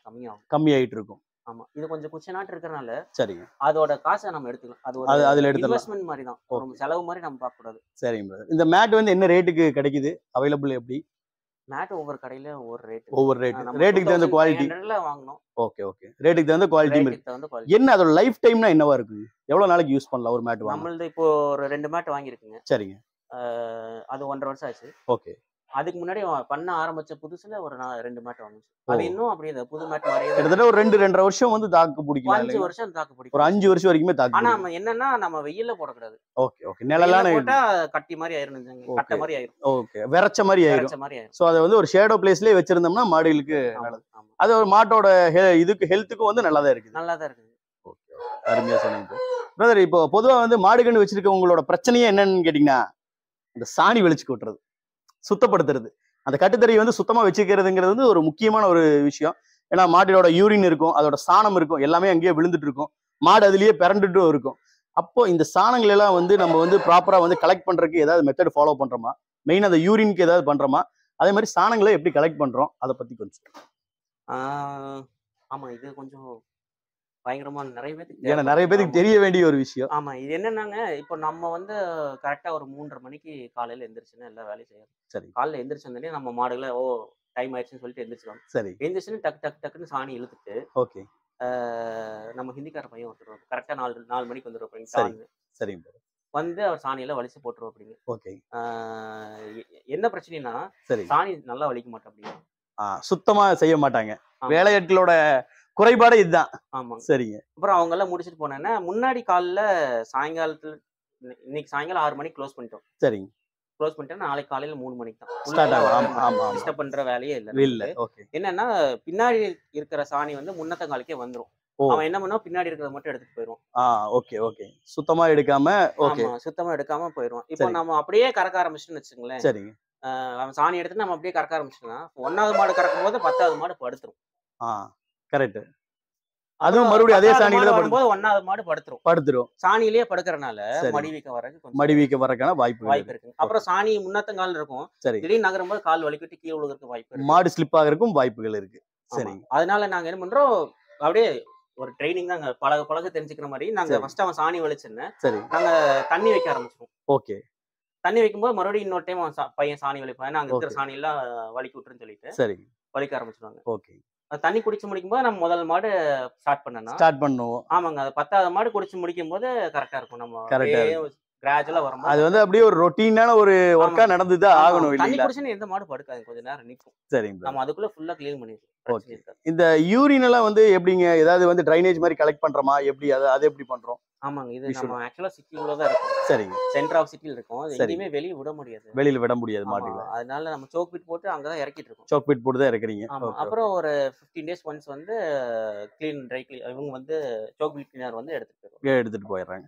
கம்மியாயிட்டு இருக்கும். ஆமா. இது கொஞ்சம் குச்சநாட்டு இருக்கறனால சரிங்க. அதோட காசை நம்ம எடுத்துக்கலாம். அது ஒரு இன்வெஸ்ட்மென்ட் மாதிரி தான். ஒரு செலவு மாதிரி நம்ம பார்க்க கூடாது. சரிங்க. இந்த மேட் வந்து என்ன ரேட்டுக்கு கிடைக்குது, அவைலபிள் எப்படி? மேட் ஒவ்வொரு கடையில ஒவ்வொரு ரேட்டுக்கு தகுந்த குவாலிட்டி வாங்கணும். ஓகே. ரேட்டுக்கு தகுந்த குவாலிட்டி என்ன, அதோட லைஃப் டைம்னா என்னவா இருக்கு, எவ்வளவு நாளைக்கு யூஸ் பண்ணலாம் ஒரு மேட்? நம்மளது இப்போ ஒரு 2 மேட் வாங்கியிருக்குங்க. சரிங்க. அது 1.5 வருஷம் ஆச்சு. ஓகே. அதுக்கு முன்னாடி பண்ண ஆரம்பிச்ச புதுசுல ஒரு 2 மேட் வந்துச்சு. அது இன்னும் அப்படியே புது மேட் மாதிரியே கிட்டத்தட்ட ஒரு 2.5 வருஷம் வந்து தாக்கு பிடிக்கும். 5 வருஷம் தாக்கு பிடிக்கும். ஒரு 5 வருஷம் வரைக்குமே தாக்கு. ஆனா என்னன்னா நம்ம வெயில்ல போடக்கூடாது. Okay okay. நிழலான போட்டா கட்டி மாதிரி ஆயிரும், கட்ட மாதிரி ஆயிரும். ஓகே, விரச்ச மாதிரி ஆயிரும். சோ அத வந்து ஒரு ஷேடோ பிளேஸ்லயே வச்சிருந்தோம்னா மாடுகளுக்கு நல்லது. அது ஒரு மாட்டோட இதுக்கு ஹெல்த்துக்கு வந்து நல்லா தான் இருக்குது. நல்லா தான் இருக்குது. ஓகே, அருமையா சொன்னீங்க பிரதர். இப்போ பொதுவா வந்து மாடுகன்னு வச்சிருக்கவங்களோட பிரச்சனையே என்னன்னு கேட்டீங்கன்னா, இந்த சாணி வெளிச்சு கொட்டுறது, சுத்தப்படுத்துறது. அந்த கட்டுத்தறி வந்து சுத்தமா வச்சுக்கிறதுங்கிறது வந்து ஒரு முக்கியமான ஒரு விஷயம். ஏன்னா மாட்டோட யூரின் இருக்கும், அதோட சாணம் இருக்கும், எல்லாமே அங்கேயே விழுந்துட்டு இருக்கும், மாடு அதுலயே பிறண்டுட்டும் இருக்கும். அப்போ இந்த சாணங்கள் எல்லாம் வந்து நம்ம வந்து ப்ராப்பரா வந்து கலெக்ட் பண்றதுக்கு ஏதாவது மெத்தட் ஃபாலோ பண்றோமா? மெயின் அந்த யூரினுக்கு ஏதாவது பண்றோமா? அதே மாதிரி சாணங்களை எப்படி கலெக்ட் பண்றோம், அதை பத்தி கொஞ்சம். ஆமா, இது கொஞ்சம் பயங்கரமா நிறைய பேருக்கு தெரிய வேண்டிய ஒரு விஷயம். ஆமா, இது என்னன்னாங்க, இப்போ நம்ம வந்து கரெக்டா ஒரு 3:30 மணிக்கு காலையில எந்திரிச்சுன்னா எல்லா வேலையும் செய்யணும். சரி. காலையில எந்திரிச்சு வந்தோடனே நம்ம மாடுகளை டைம் ஆயிடுச்சுன்னு சொல்லிட்டு எந்திரிச்சிடும். சரி. எந்திரிச்சுன்னு டக்குன்னு சாணி இழுத்துட்டு, ஓகே, நம்ம ஹிந்திக்கார பையன் ஒருத்தர் கரெக்டா 4 மணிக்கு வந்துடும். சரி. வந்து அவர் சாணியெல்லாம் வலிச்சு போட்டுருவோம் அப்படிங்க. ஓகே. என்ன பிரச்சனைனா, சாணி நல்லா வலிக்க மாட்டோம் அப்படிங்க. சுத்தமா செய்ய மாட்டாங்க. வேலையாட்களோட குறைபாடு இதுதான். ஆமா, சரிங்க. அப்புறம் அவங்க எல்லாம் முடிச்சுட்டு போனேன்னா, முன்னாடி காலைல சாயங்காலத்துல இன்னைக்கு சாயங்காலம் 6 மணிக்கு க்ளோஸ் பண்ணிட்டோம். சரிங்க. க்ளோஸ் பண்ணிட்டா நாளைக்கு காலையில 3 மணிக்கு தான் ஸ்டார்ட் ஆகும். டிஸ்டர்ப் பண்ற வேலையே இல்ல. ஓகே. என்னன்னா, பின்னாடி இருக்கிற சாணி வந்து முன்னத்தங்காலுக்கே வந்துரும். அவன் என்ன பண்ணுவான், பின்னாடி இருக்கிறத மட்டும் எடுத்துட்டு போயிடுவான். Okay okay. சுத்தமா எடுக்காம. ஓகே, சுத்தமா எடுக்காம போயிடுவான். இப்போ நம்ம அப்படியே கறக்க ஆரம்பிச்சுன்னு வச்சுங்களேன். சரிங்க. அவன் சாணி எடுத்து நம்ம அப்படியே கறக்க ஆரம்பிச்சோம்னா, 1வது மாடு கறக்கும் போது 10வது மாடு படுத்துரும். கரெக்ட். அதுவும் மறுபடியும் அதே சாணியில தான் வரும்போது 1வது மாடு படுத்துரும். சாணியிலேயே படுக்கறனால மடிவீக்க வரதுக்கான வாய்ப்பு இருக்கு. அப்புறம் சாணி முன்னத்தங்கால் இருக்கும், திடீர்னு நகரும்போது கால் வலிக்கிட்டு கீழே விழுகிறதுக்கு வாய்ப்பு இருக்கு. மாடு ஸ்லிப் ஆகிறதுக்கும் வாய்ப்புகள் இருக்கு. சரி. அதனால நாங்க என்ன பண்றோம், அப்படியே ஒரு ட்ரைனிங் தான், பழக தெரிஞ்சுக்கிற மாதிரி. நாங்க ஃபர்ஸ்ட் அவன் சாணி வலிச்சுன்னு நாங்க தண்ணி வைக்க ஆரம்பிச்சிருவோம். ஓகே. தண்ணி வைக்கும்போது மறுபடியும் இன்னொரு டைம் பையன் சாணி வலிப்பான். நாங்க இருக்கிற சாணி எல்லாம் வலிக்கு விட்டுருன்னு சொல்லிட்டு வலிக்க ஆரம்பிச்சிருவாங்க. ஓகே. தண்ணி குடிச்சு முடிக்கும் போது நம்ம முதல் மாடு ஸ்டார்ட் பண்ணுவோம். ஆமாங்க, அது 10வது மாடு குடிச்சு முடிக்கும் போது கரெக்டா இருக்கும். நம்ம கிராஜுவலா வரும். அது வந்து அப்படியே ஒரு ரொட்டீனான ஒரு ஒர்க்கா நடந்துதான் ஆகணும். தண்ணி குடிச்சுன்னு எந்த மாடு படுக்காது, கொஞ்ச நேரம் நிற்கும். சரிங்க. நம்ம அதுக்குள்ள ஃபுல்லா கிளீன் பண்ணிடுவோம். இந்த யூரின் எல்லாம் வந்து எப்படிங்க, ஏதாவது வந்து ட்ரைனேஜ் மாதிரி கலெக்ட் பண்றோமா, எப்படி அது எப்படி பண்றோம்? ஆமாங்க, இது நம்ம ஆக்சுவலா சிட்டிக்குள்ள தான் இருக்கும். சரிங்க. சென்டர் ஆஃப் சிட்டில இருக்கும். எங்கேயுமே வெளிய விட முடியாது. வெளியில விட முடியாது மாடுகளை. அதனால நம்ம சோக் பீட் போட்டு அங்க தான் இறக்கிட்டு இருக்கோம். சோக் பீட் போட்டு தான் இறக்குறீங்க. அப்புறம் ஒரு 15 days ஒன்ஸ் வந்து ட்ரை கிளீன் இவங்க வந்து சோக் பீட் கிளீனர் வந்து எடுத்துட்டு போயிடுறாங்க.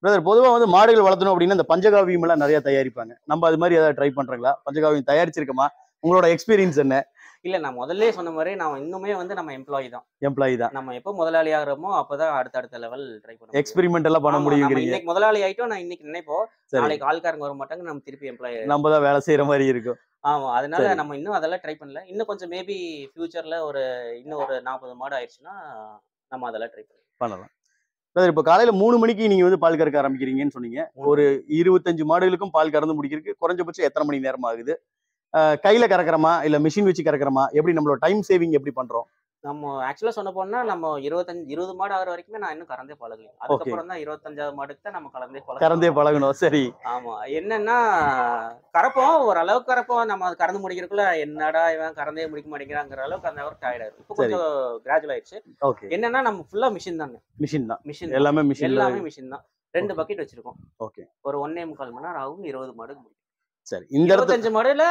பிரதர், பொதுவா வந்து மாடுகள் வளர்த்தணும் அப்படின்னா இந்த பஞ்சகாவியம் எல்லாம் நிறைய தயாரிப்பாங்க. நம்ம அது மாதிரி ஏதாவது ட்ரை பண்றீங்களா? பஞ்சகாவியம் தயாரிச்சிருக்கோமா? உங்களோட எக்ஸ்பீரியன்ஸ் என்ன? இல்ல, நான் முதல்ல சொன்ன மாதிரி நான் இன்னுமே வந்து நம்ம எம்ப்ளாயி தான். நம்ம எப்போ முதலாளி ஆகிறோமோ அப்பதான் அடுத்த லெவல் ட்ரை பண்ணுவோம். எக்ஸ்பெரிமெண்ட் எல்லாம் பண்ண முடியும். இன்னைக்கு முதலாளி ஆயிட்டோம், நான் இன்னைக்கு நினைப்போம் நாளைக்கு ஆள்காரங்க வர மாட்டாங்க, நம்ம திருப்பி எம்ப்ளாயி நம்ம தான் வேலை செய்யற மாதிரி இருக்கும். ஆமா, அதனால நம்ம இன்னும் அதெல்லாம் ட்ரை பண்ணல. இன்னும் கொஞ்சம் மேபி ஃபியூச்சர்ல இன்னும் ஒரு 40 மாடு ஆயிடுச்சுன்னா நம்ம அதெல்லாம் ட்ரை பண்ணலாம். இப்போ காலையில 3 மணிக்கு நீங்க வந்து பால் கறக்க ஆரம்பிக்கிறீங்கன்னு சொன்னீங்க. ஒரு 25 மாடுகளுக்கும் பால் கறந்து முடிக்கிறதுக்கு குறைஞ்சபட்சம் எத்தனை மணி நேரம் ஆகுது? கையில கறக்கிறோமா இல்ல மிஷின் வச்சு கறக்கிறோமா? எப்படி நம்மளோட டைம் சேவிங் எப்படி பண்றோம்? நம்ம ஆக்சுவலா சொன்ன போனா நம்ம 20 மாடு ஆகிற வரைக்குமே நான் இன்னும் கறந்தே பழகல. அதுக்கப்புறம் தான் 25வது மாடுக்கு தான் நம்ம கறந்தே பழகணும். சரி. ஆமா, என்னன்னா கறப்போம், ஓரளவுக்கு கறப்போம். நம்ம அது கறந்து முடிக்கிறதுக்குள்ள என்னடா இவன் கறந்தே முடிக்க மாட்டேங்கிறாங்கிற அளவுக்கு அந்த அளவுக்கு டயர்ட் ஆயிடும். இப்போ கொஞ்சம் கிராஜுவல் ஆயிடுச்சு. என்னன்னா நம்ம ஃபுல்லா மிஷின் தான். எல்லாமே மிஷின் தான். 2 பக்கெட் வச்சிருக்கோம். ஓகே. ஒரு 1.25 மணி நேரம் ஆகும். 20 மாடு. சரி. இந்த 25 மாடுல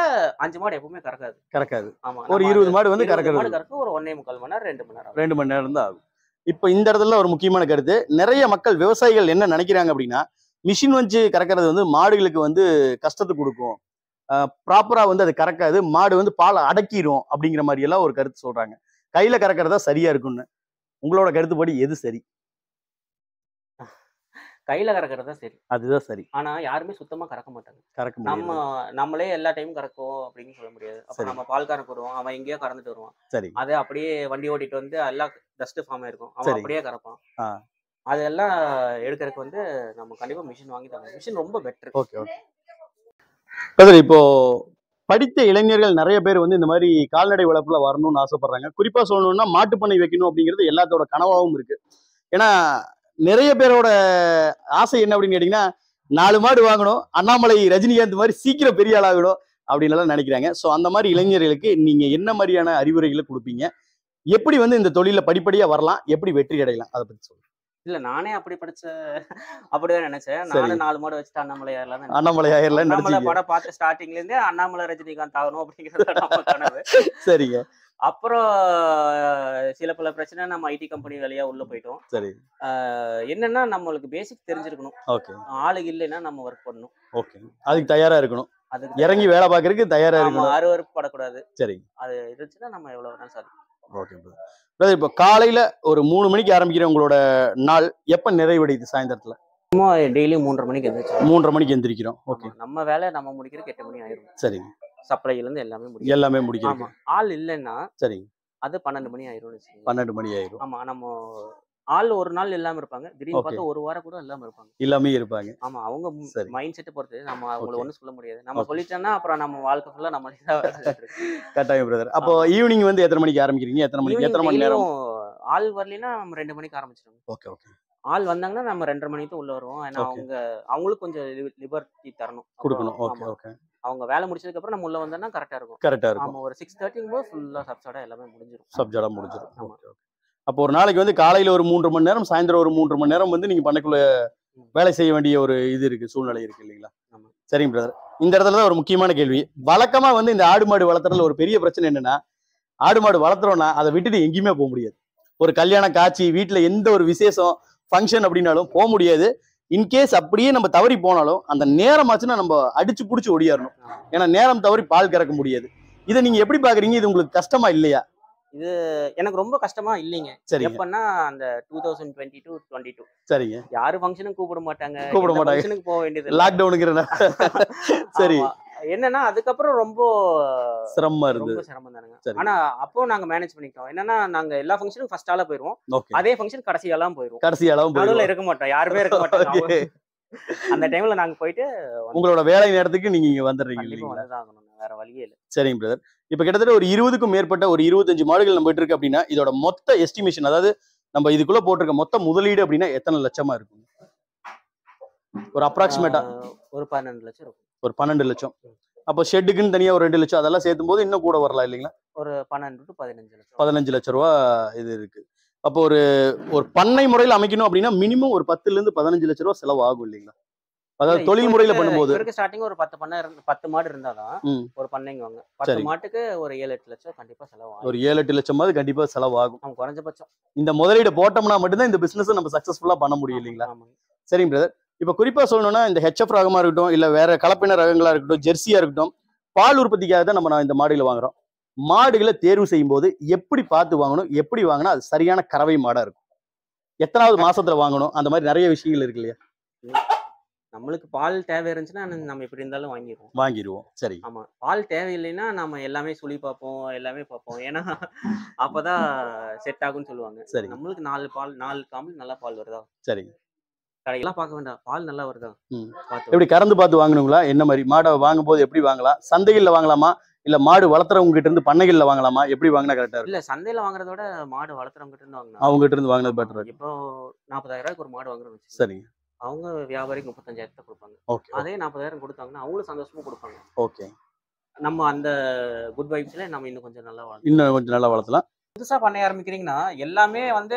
5 மாடு எப்பவுமே கறக்காது. ஆமா, ஒரு 20 மாடு வந்து கறக்கிறது. ஒரு 1.25 மணி நேரம் 2 மணி நேரம் 2 மணி நேரம் தான் ஆகும். இப்போ இந்த இடத்துல ஒரு முக்கியமான கருத்து, நிறைய மக்கள் விவசாயிகள் என்ன நினைக்கிறாங்க அப்படின்னா, மிஷின் வச்சு கறக்கிறது வந்து மாடுகளுக்கு வந்து கஷ்டத்தை கொடுக்கும், ப்ராப்பரா வந்து அது கறக்காது, மாடு வந்து பால் அடக்கிடும் அப்படிங்கிற மாதிரி எல்லாம் ஒரு கருத்து சொல்றாங்க. கையில கறக்கிறதா சரியா இருக்கும்னு உங்களோட கருத்துப்படி எது சரி? கையில கறக்கிறது தான் சரி. அதுதான் சரி. ஆனா யாருமே சுத்தமா கறக்க மாட்டாங்க. நம்மளே எல்லா டைமும் கறக்குவோம் அப்படின்னு சொல்ல முடியாது. அப்ப நம்ம பால்காரன் போடுவோம், அவன் எங்கேயோ கறந்துட்டு வருவான். சரி. அதை அப்படியே வண்டி ஓட்டிட்டு வந்து எல்லாம் டஸ்ட் ஃபார்ம் ஆயிருக்கும், அவன் அப்படியே கறப்பான். அதெல்லாம் எடுக்கிறதுக்கு வந்து நம்ம கண்டிப்பா மிஷின் வாங்கி தரணும். மிஷின் ரொம்ப பெட்டர். ஓகே. இப்போ படித்த இளைஞர்கள் நிறைய பேர் வந்து இந்த மாதிரி கால்நடை வளர்ப்புல வரணும்னு ஆசைப்படுறாங்க. குறிப்பா சொல்லணும்னா மாட்டுப்பண்ணை வைக்கணும் அப்படிங்கிறது எல்லாத்தோட கனவாகவும் இருக்கு. ஏன்னா நிறைய பேரோட ஆசை என்ன அப்படின்னு கேட்டீங்கன்னா, 4 மாடு வாங்கணும், அண்ணாமலை ரஜினிகாந்த் மாதிரி சீக்கிரம் பெரிய ஆளாகணும், அப்படின்னு நினைக்கிறாங்க. ஸோ அந்த மாதிரி இளைஞர்களுக்கு நீங்க என்ன மாதிரியான அறிவுரைகளை கொடுப்பீங்க? எப்படி வந்து இந்த தொழில படிப்படியா வரலாம், எப்படி வெற்றி அடையலாம், அதை பத்தி சொல்லுங்க. இல்ல நானே அப்படிதான் நினைச்சேன். நானும் 4 மாடு வச்சுட்டு அண்ணாமலை ஆயிரலாம். அண்ணாமலை ஆயிரலாம் அண்ணாமலை படம் பார்த்து ஸ்டார்டிங்ல இருந்தே அண்ணாமலை ரஜினிகாந்த் ஆகணும் அப்படிங்கிறது நம்ம கனவு. சரிங்க. அப்புறம் சில பல பிரச்சனை நம்ம ஐடி கம்பெனி வேலையா உள்ள போயிட்டோம். சரி. என்னன்னா நம்மளுக்கு பேசிக் தெரிஞ்சிருக்கணும். ஓகே. ஆளு இல்லைன்னா நம்ம ஒர்க் பண்ணணும். ஓகே. அதுக்கு தயாரா இருக்கணும். அதுக்கு இறங்கி வேலை பார்க்கறதுக்கு தயாரா இருக்கணும். அருவருப்பு படக்கூடாது. சரி. அது இருந்துச்சுன்னா நம்ம எவ்வளவு வேணாலும் சாதிக்கலாம். Okay brother. இப்போ காலையில ஒரு 3 மணிக்கு ஆரம்பிக்கிற உங்களோட நாள் எப்ப நிறைவடையுது? சாயந்தரத்துல டெய்லி 3:30 மணிக்கு எந்திரிச்சோம். 3:30 மணிக்கு எந்திரிக்கிறோம். ஓகே. நம்ம வேலை நம்ம முடிக்கிறதுக்கு 8 மணி ஆயிரும். சரி. சப்ளைல இருந்து எல்லாமே எல்லாமே முடிக்கிறோம். ஆமா. ஆள் இல்லைன்னா சரி, அது 12 மணி ஆயிரும். 12 மணி ஆயிரும். ஆமா. நம்ம ஆள் ஒரு நாள் இல்லாம இருப்பாங்க. திடீர்னு பார்த்தா ஒரு வாரம் கூட இல்லாம இருப்பாங்க. எல்லாமே இருப்பாங்க. ஆமா. அவங்க மைண்ட் செட் பொறுத்து நம்ம அவங்கள ஒண்ணும் சொல்ல முடியாது. நம்ம சொல்லிட்டோம்னா அப்புறம் நம்ம வாழ்க்கை ஃபுல்லா நம்மளே தான். கட்டாயம் பிரதர். அப்போ ஈவினிங் வந்து எத்தனை மணிக்கு ஆரம்பிக்கிறீங்க? எத்தனை மணி நேரம்? ஆள் வரலைன்னா நம்ம 2 மணிக்கு ஆரம்பிச்சிடுவோம். Okay okay. ஆள் வந்தாங்கன்னா நம்ம 2:30 மணிக்கு உள்ள வருவோம். ஏன்னா அவங்களுக்கு கொஞ்சம் லிபர்ட்டி தரணும், கொடுக்கணும். Okay okay. அவங்க வேலை முடிச்சதுக்கு அப்புறம் நம்ம உள்ள வந்தோம்னா கரெக்டா இருக்கும். கரெக்டா இருக்கும். ஆமா. ஒரு 6:30 போது ஃபுல்லா சப்ஜெக்டா எல்லாமே முடிஞ்சிரும். சப்ஜெக்டா முடிஞ்சிரும். Okay okay. அப்போ ஒரு நாளைக்கு வந்து காலையில ஒரு 3 மணி நேரம், சாயந்தரம் ஒரு 3 மணி நேரம் வந்து நீங்க பண்ணக்குள்ள வேலை செய்ய வேண்டிய ஒரு இது இருக்கு, சூழ்நிலை இருக்கு இல்லைங்களா? சரிங்க பிரதர். இந்த இடத்துல தான் ஒரு முக்கியமான கேள்வி. வழக்கமா வந்து இந்த ஆடு மாடு வளர்த்துறதுல ஒரு பெரிய பிரச்சனை என்னன்னா, ஆடு மாடு வளர்த்துறோம்னா அதை விட்டுட்டு எங்கேயுமே போக முடியாது. ஒரு கல்யாண காட்சி, வீட்டுல எந்த ஒரு விசேஷம் ஃபங்க்ஷன் அப்படின்னாலும் போக முடியாது. இன்கேஸ் அப்படியே நம்ம தவறி போனாலும் அந்த நேரம் ஆச்சுன்னா நம்ம அடிச்சு புடிச்சு ஓடியாரணும். ஏன்னா நேரம் தவறி பால் கறக்க முடியாது. இதை நீங்க எப்படி பாக்குறீங்க? இது உங்களுக்கு கஷ்டமா இல்லையா? இது எனக்கு ரொம்ப கஷ்டமா இல்லைங்க. சரி. எப்பன்னா அந்த 2022 சரிங்க. யாரு ஃபங்க்ஷனுக்கு கூப்பிட மாட்டாங்க. ஃபங்க்ஷனுக்கு போக வேண்டியது லாக்டவுனுக்கு. சரி. என்னன்னா அதுக்கப்புறம் ரொம்ப சிரமமா இருந்தது. சிரமம் தானுங்க. ஆனா அப்போ நாங்க மேனேஜ் பண்ணிட்டோம். என்னன்னா நாங்க எல்லா ஃபங்க்ஷனுக்கும் ஃபர்ஸ்ட் ஆளா போயிருவோம். அதே ஃபங்க்ஷன் கடைசியாலாம் போயிருவோம். நடுவுல இருக்க மாட்டோம். யாருமே இருக்க மாட்டாங்க. அந்த டைம்ல நாங்க போயிட்டு உங்களோட வேலை நேரத்துக்கு நீங்க இங்க வந்துடுறீங்க. வேற வழியே இல்லை. சரிங்க பிரதர். இப்ப கிட்டத்தட்ட ஒரு 20க்கும் மேற்பட்ட ஒரு 25 மாடுகள் நம்ம இருக்கு அப்படின்னா இதோட மொத்த எஸ்டிமேஷன், அதாவது நம்ம இதுக்குள்ள போட்டிருக்க மொத்த முதலீடு அப்படின்னா எத்தனை லட்சமா இருக்கும்? ஒரு அப்ராக்சிமேட்டா ஒரு 12 லட்சம் இருக்கும். ஒரு 12 லட்சம். அப்போ ஷெட்டுக்குன்னு தனியா ஒரு 2 லட்சம், அதெல்லாம் சேர்த்தும் போது இன்னும் கூட வரலாம் இல்லைங்களா? ஒரு 12 to 15 லட்சம். 15 லட்சம் ரூபா இது இருக்கு. அப்போ ஒரு பண்ணை முறையில் அமைக்கணும் அப்படின்னா மினிமம் ஒரு 10 ல இருந்து 15 லட்சம் ரூபா செலவு ஆகும் இல்லைங்களா? அதாவது தொழில் முறையில பண்ணும்போது ஸ்டார்டிங் ஒரு 10 மாடு இருந்தாதான் ஒரு பண்ணைங்க வாங்க. 10 மாட்டுக்கு ஒரு 7-8 லட்சம் கண்டிப்பா செலவாகும். ஒரு 7-8 லட்சமாவது கண்டிப்பா செலவாகும். குறைஞ்சபட்சம் இந்த முதலீடு போட்டோம்னா மட்டும்தான் இந்த பிசினஸ் நம்ம சக்சஸ்ஃபுல்லா பண்ண முடியும் இல்லைங்களா? சரிங்க பிரதர். இப்ப குறிப்பா சொல்லணும்னா இந்த ஹெச்எஃப் ரகமா இருக்கட்டும், இல்ல வேற கலப்பின ரகங்களா இருக்கட்டும், ஜெர்சியா இருக்கட்டும், பால் உற்பத்திக்காக தான் நம்ம இந்த மாடுகளை வாங்குறோம். மாடுகளை தேர்வு செய்யும் போது எப்படி பார்த்து வாங்கணும், எப்படி வாங்கினா அது சரியான கறவை மாடா இருக்கும், எத்தனாவது மாசத்துல வாங்கணும், அந்த மாதிரி நிறைய விஷயங்கள் இருக்கு இல்லையா? நம்மளுக்கு பால் தேவை இருந்துச்சுன்னா நம்ம எப்படி இருந்தாலும் வாங்கிடுவோம். சரி. ஆமா. பால் தேவையில்லைன்னா நம்ம எல்லாமே சுழி பார்ப்போம், எல்லாமே பார்ப்போம். ஏன்னா அப்பதான் செட் ஆகும்னு சொல்லுவாங்க. சரி. நம்மளுக்கு 4 காம்பு நல்லா பால் வருதா? சரி. கடையெல்லாம் பார்க்க வேண்டாம், பால் நல்லா வருதா எப்படி கறந்து பார்த்து வாங்கணுங்களா? என்ன மாதிரி மாடை வாங்கும் போது எப்படி வாங்கலாம்? சந்தைகள்ல வாங்கலாமா, இல்ல மாடு வளர்த்துறவங்க கிட்ட இருந்து பண்ணைகள்ல வாங்கலாமா? எப்படி வாங்கினா கரெக்டா இருக்கும்? இல்ல சந்தையில வாங்குறத விட மாடு வளர்த்துறவங்க கிட்ட இருந்து வாங்கலாம். அவங்க கிட்ட இருந்து வாங்கினது பெட்டர். இப்போ 40,000 ரூபாய்க்கு ஒரு மாடு வாங்குறோம். சரிங்க. அவங்க வியாபாரிக்கு 35,000 கொடுப்பாங்க. அதே 40,000 கொடுத்தாங்கன்னா அவங்களும் சந்தோஷமா கொடுப்பாங்க. ஓகே. நம்ம அந்த குட் வைப்ஸ்ல நம்ம இன்னும் கொஞ்சம் நல்லா வளர்த்தலாம். புதுசா பண்ண ஆரம்பிக்கிறீங்கன்னா எல்லாமே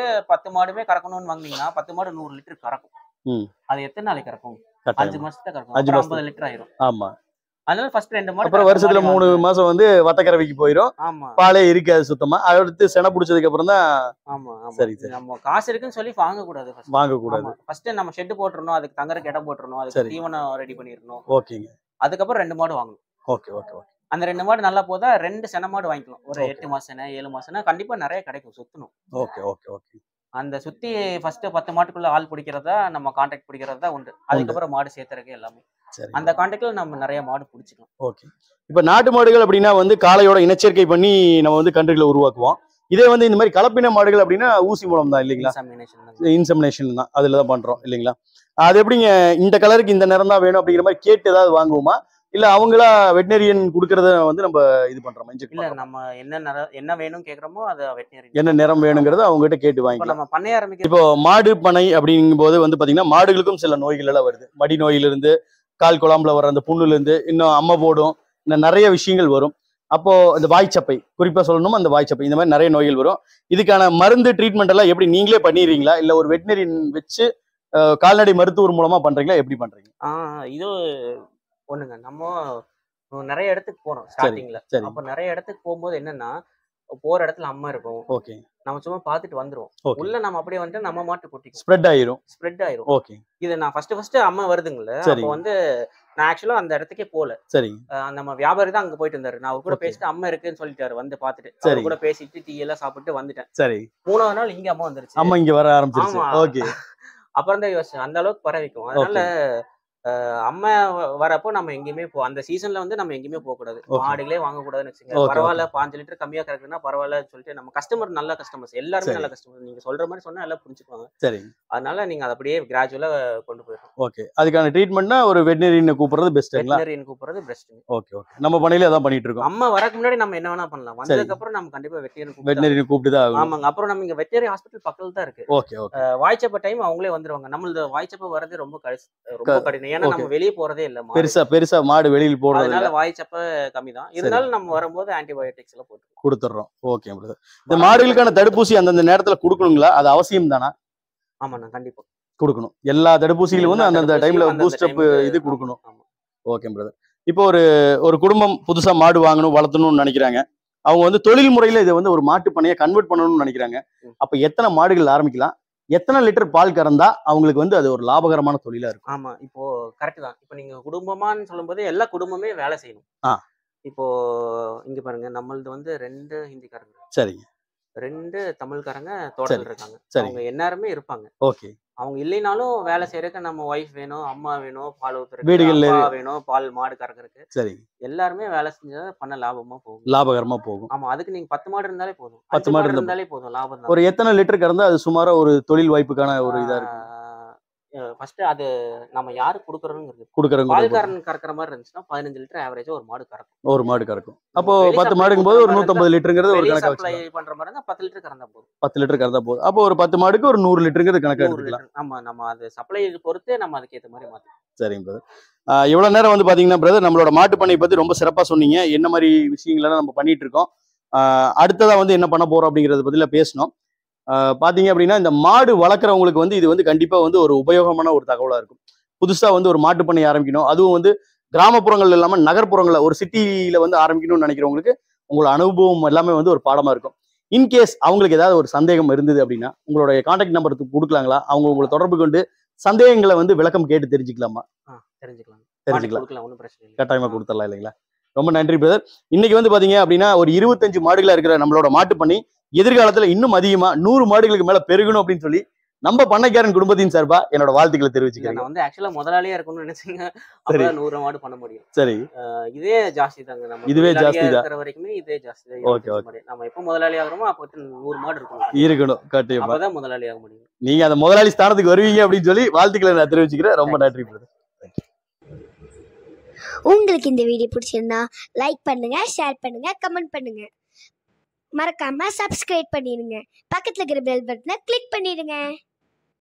10 மாடுமே கறக்கணும்னு வாங்கினீங்கன்னா 10 மாடு 100 லிட்டர் கறக்கும். அது எத்தனை நாளைக்கு கறக்கும்? 5 மாசத்துக்கு கறக்கும். 50 லிட்டர் ஆயிரும். ஆமா. அதனால ஃபர்ஸ்ட் 2 மாடு, அப்புறம் வருஷத்துல 3 மாசம் வந்து வத்தக்கறவைக்கு போயிடும். ஆமா. பாலே இருக்காது சுத்தமா. அடுத்து செனை பிடிச்சதுக்கு அப்புறம் தான். ஆமா. சரி. நம்ம காசு இருக்குன்னு சொல்லி வாங்க கூடாது. ஃபர்ஸ்ட் நம்ம ஷெட் போட்டுறணும், அதுக்கு தங்கறதுக்கு இடம் போட்டுறணும், அதுக்கு தீவனம் ரெடி பண்ணிரணும். ஓகேங்க. அதுக்கப்புறம் 2 மாடு வாங்கணும். ஓகே. அந்த 2 மாடு நல்லா போதா 2 சென மாடு வாங்கிக்கலாம். ஒரு 8 மாசம் 7 மாசம்னா கண்டிப்பா நிறைய கிடைக்கும். சுத்தணும். ஓகே. அந்த சுத்தி ஃபர்ஸ்ட் 10 மாட்டுக்குள்ள ஆள் பிடிக்கிறதா, நம்ம கான்ட்ராக்ட் பிடிக்கிறதா உண்டு. அதுக்கப்புறம் மாடு சேர்த்துறதுக்கு எல்லாமே அந்த கான்ட்ராக்ட்ல நம்ம நிறைய மாடு பிடிச்சிக்கலாம். ஓகே. இப்ப நாட்டு மாடுகள் அப்படின்னா வந்து காளையோட இனச்சேர்க்கை பண்ணி நம்ம வந்து கன்றுகளை உருவாக்குவோம். இதே வந்து இந்த மாதிரி கலப்பின மாடுகள் அப்படின்னா ஊசி மூலம் தான் இல்லைங்களா? இன்செமினேஷன் தான், அதுல தான் பண்றோம் இல்லைங்களா? அது எப்படிங்க இந்த கலருக்கு இந்த நிறம் தான் வேணும் அப்படிங்கிற மாதிரி கேட்டு ஏதாவது வாங்குவோமா, இல்ல அவங்களா வெட்டினரியன் கொடுக்கறத வந்து நம்ம இது பண்றோமா? இல்ல நம்ம என்ன வேணும் கேக்குறோமோ அது வெட்டினரியன் என்ன நிறம் வேணுங்கிறத அவங்க கிட்ட கேட்டு வாங்கிக்கலாம். நம்ம பண்ணைய ஆரம்பிக்கிறோம். இப்போ மாடு பண்ணை அப்படிங்கும் போது வந்து பாத்தீங்கன்னா மாடுகளுக்கும் சில நோய்கள் எல்லாம் வருது. மடி நோயிலிருந்து, கால் குழாம்புல வர அந்த புண்ணுல இருந்து, இன்னும் அம்மை போடும், நிறைய விஷயங்கள் வரும். அப்போ இந்த வாய்ச்சப்பை குறிப்பா சொல்லணும், அந்த வாய்ச்சப்பை இந்த மாதிரி நிறைய நோய்கள் வரும். இதுக்கான மருந்து ட்ரீட்மெண்ட் எல்லாம் எப்படி நீங்களே பண்ணிடுறீங்களா, இல்ல ஒரு வெட்டினரியன் வச்சு கால்நடை மருத்துவர் மூலமா பண்றீங்களா, எப்படி பண்றீங்க? இது ஒண்ணுங்க, நம்ம நிறைய இடத்துக்கு போறோம் ஸ்டார்டிங்ல. சரி. அப்ப நிறைய இடத்துக்கு போகும்போது என்னன்னா, போற இடத்துல அம்மா இருக்கும். ஓகே. நம்ம சும்மா பார்த்துட்டு வந்துருவோம். உள்ள நம்ம அப்படியே வந்துட்டு நம்ம மாட்டு கொட்டிக்கும். ஸ்ப்ரெட் ஆயிரும். ஓகே. இது நான் ஃபர்ஸ்ட் அம்மா வருதுங்களே, அப்போ வந்து நான் ஆக்சுவலா அந்த இடத்துக்கே போல. சரி. நம்ம வியாபாரி தான் அங்க போயிட்டு இருந்தாரு. நான் அவர் கூட பேசிட்டு அம்மா இருக்குன்னு சொல்லிட்டாரு. வந்து பார்த்துட்டு அவர் கூட பேசிட்டு டீ எல்லாம் சாப்பிட்டு வந்துட்டேன். சரி. 3வது நாள் இங்க அம்மா வந்துருச்சு. அம்மா இங்க வர ஆரம்பிச்சிருச்சு. ஓகே. அப்புறம் தான் யோசிச்சேன், அந்த அளவுக்கு பரவிக்கும். அதனால அம்மா வரப்போ நம்ம எங்கேயுமே அந்த சீசன்ல வந்து நம்ம எங்கேயுமே போக கூடாது. மாடுகளே வாங்க கூடாதுன்னு வச்சுங்க. பரவாயில்ல 5 லிட்டர் கம்மியா கறக்குதுன்னா பரவாயில்லன்னு சொல்லிட்டு நம்ம கஸ்டமர் நல்ல கஸ்டமர்ஸ், எல்லாருமே நல்ல கஸ்டமர். நீங்க சொல்ற மாதிரி சொன்னா எல்லாம் புரிஞ்சுக்குவாங்க. சரி. அதனால நீங்க அதை அப்படியே கிராஜுவலா கொண்டு போயிடணும். ஓகே. அதுக்கான ட்ரீட்மெண்ட்னா ஒரு வெட்டினரியன் கூப்பிடுறது பெஸ்ட்ங்களா? வெட்டினரியன் கூப்பிடுறது பெஸ்ட். ஓகே. நம்ம பண்ணையில அதான் பண்ணிட்டு இருக்கோம். அம்மா வரக்கு முன்னாடி நம்ம என்ன வேணா பண்ணலாம். வந்ததுக்கு அப்புறம் நம்ம கண்டிப்பா வெட்டினரியன் கூப்பிட்டு தான் ஆகணும். ஆமாங்க. அப்புறம் நம்ம இங்க வெட்டினரி ஹாஸ்பிட்டல் பக்கத்துல தான் இருக்கு. ஓகே. வாய்ச்சப்ப டைம் அவங்களே வந்துருவாங்க. நம்மளது வாய்ச்சப்ப வரது ரொம்ப கடினம். ஏன்னா நம்ம வெளியே போறதே இல்ல. பெருசா மாடு வெளியில போறது, அதனால வாய்ச்சப்ப கம்மிதான். இருந்தாலும் நம்ம வரும்போது ஆன்டிபயோட்டிக்ஸ் எல்லாம் கொடுத்துறோம். Okay brother. இந்த மாடுகளுக்கான தடுப்பூசி அந்தந்த நேரத்துல கொடுக்கணுங்களா, அது அவசியம் தானா? ஆமாண்ணா, கண்டிப்பா கொடுக்கணும். எல்லா தடுப்பூசிகளும் வந்து அந்தந்த டைம்ல பூஸ்ட் அப் இது கொடுக்கணும். Okay brother. இப்போ ஒரு குடும்பம் புதுசா மாடு வாங்கணும், வளர்த்தணும்னு நினைக்கிறாங்க. அவங்க வந்து தொழில் முறையில இதை வந்து ஒரு மாட்டு பண்ணையை கன்வெர்ட் பண்ணணும்னு நினைக்கிறாங்க. அப்ப எத்தனை மாடுகள் ஆரம்பிக்கலாம், எத்தனை லிட்டர் பால் கறந்தா அவங்களுக்கு வந்து அது ஒரு லாபகரமான தொழிலா இருக்கும்? ஆமா, இப்போ கரெக்ட் தான். இப்போ நீங்க குடும்பமான்னு சொல்லும்போது எல்லா குடும்பமே வேலை செய்யணும். இப்போ இங்க பாருங்க, நம்மளது வந்து 2 ஹிந்திக்காரங்க, சரிங்க, 2 தமிழ்காரங்க தோட்டத்தில் இருக்காங்க. அவங்க எல்லாருமே இருப்பாங்க. ஓகே. அவங்க இல்லைனாலும் வேலை செய்யறதுக்கு நம்ம ஒய்ஃப் வேணும், அம்மா வேணும், பால் ஊத்துறதுக்கு வீடுகள்ல வேணும், பால் மாடு கறக்கிறதுக்கு. சரி. எல்லாருமே வேலை செஞ்சா பண்ண லாபகரமா போகும். ஆமா, அதுக்கு நீங்க 10 மாடு இருந்தாலே போதும். 10 மாடு இருந்தாலே போதும், லாபம் தான். ஒரு எத்தனை லிட்டர் கறந்தா அது சுமாரா ஒரு தொழில் வாய்ப்புக்கான ஒரு இதா இருக்கும்? ஃபர்ஸ்ட் அது நம்ம யாருக்கு கொடுக்குறோம். பால்காரன் கறக்கிற மாதிரி இருந்துச்சுன்னா 15 லிட்டர் ஆவரேஜா ஒரு மாடு கறக்கும். அப்போ 10 மாடுங்கும் போது ஒரு 150 லிட்டருங்கிறது ஒரு கணக்கு சப்ளை பண்ற மாதிரி இருந்தா 10 லிட்டர் கறந்தா போதும். 10 லிட்டர் கறந்தா போதும். அப்போ ஒரு 10 மாடுக்கு ஒரு 100 லிட்டருங்கிறது கணக்கு எடுத்துக்கலாம். ஆமா, நம்ம அது சப்ளை பொறுத்து நம்ம அதுக்கு ஏத்த மாதிரி மாத்தலாம். சரிங்க பிரதர். இவ்வளவு நேரம் வந்து பாத்தீங்கன்னா பிரதர், நம்மளோட மாட்டு பண்ணை பத்தி ரொம்ப சிறப்பா சொன்னீங்க. என்ன மாதிரி விஷயங்கள் நம்ம பண்ணிட்டு இருக்கோம், அடுத்ததா வந்து என்ன பண்ண போறோம் அப்படிங்கறத பத்தில பேசணும். பாத்தீங்க அப்படின்னா, இந்த மாடு வளர்க்குறவங்களுக்கு வந்து இது வந்து கண்டிப்பா வந்து ஒரு உபயோகமான ஒரு தகவலா இருக்கும். புதுசா வந்து ஒரு மாட்டு பண்ணை ஆரம்பிக்கணும், அதுவும் வந்து கிராமப்புறங்கள் இல்லாம நகர்ப்புறங்கள்ல ஒரு சிட்டியில வந்து ஆரம்பிக்கணும்னு நினைக்கிறவங்களுக்கு உங்களோட அனுபவம் எல்லாமே வந்து ஒரு பாடமா இருக்கும். இன்கேஸ் அவங்களுக்கு ஏதாவது ஒரு சந்தேகம் இருந்தது அப்படின்னா உங்களுடைய கான்டாக்ட் நம்பருக்கு கொடுக்கலாங்களா? அவங்க உங்களை தொடர்பு கொண்டு சந்தேகங்களை வந்து விளக்கம் கேட்டு தெரிஞ்சுக்கலாமா? தெரிஞ்சுக்கலாம். கட்டாயமா கொடுத்துடலாம் இல்லைங்களா? ரொம்ப நன்றி பிரதர். இன்னைக்கு வந்து பாத்தீங்க அப்படின்னா ஒரு 25 மாடுகளா இருக்கிற நம்மளோட மாட்டு பண்ணை எதிர்காலத்துல இன்னும் அதிகமா 100 மாடுகளுக்கு மேல பெருகணும் அப்படின்னு சொல்லி நம்ம பண்ணைக்காரன் குடும்பத்தின் சார்பா என்னோட வாழ்த்துக்களை தெரிவிச்சுக்கிறேன். நான் வந்து ஆக்சுவலா முதலாளியா இருக்கணும்னு நினைச்சீங்க, அப்பதான் 100 மாடு பண்ண முடியும். சரி, இதே ஜாஸ்தி தாங்க. நம்ம இதுவே ஜாஸ்தி தான் இருக்கிற வரைக்குமே இதே ஜாஸ்தி தான். ஓகே. நம்ம எப்போ முதலாளி ஆகிறோமோ அப்போ 100 மாடு இருக்கணும். கண்டிப்பா அப்பதான் முதலாளி ஆக முடியும். நீங்க அந்த முதலாளி ஸ்தானத்துக்கு வருவீங்க அப்படின்னு சொல்லி வாழ்த்துக்களை நான் தெரிவிச்சுக்கிறேன். ரொம்ப நன்றி பிரதர். உங்களுக்கு இந்த வீடியோ பிடிச்சிருந்தா லைக் பண்ணுங்க, ஷேர் பண்ணுங்க, கமெண்ட் பண்ணுங்க. மறக்காம சப்ஸ்கிரைப் பண்ணிடுங்க. பக்கத்துல இருக்கிற பெல் பட்டனை கிளிக் பண்ணிடுங்க.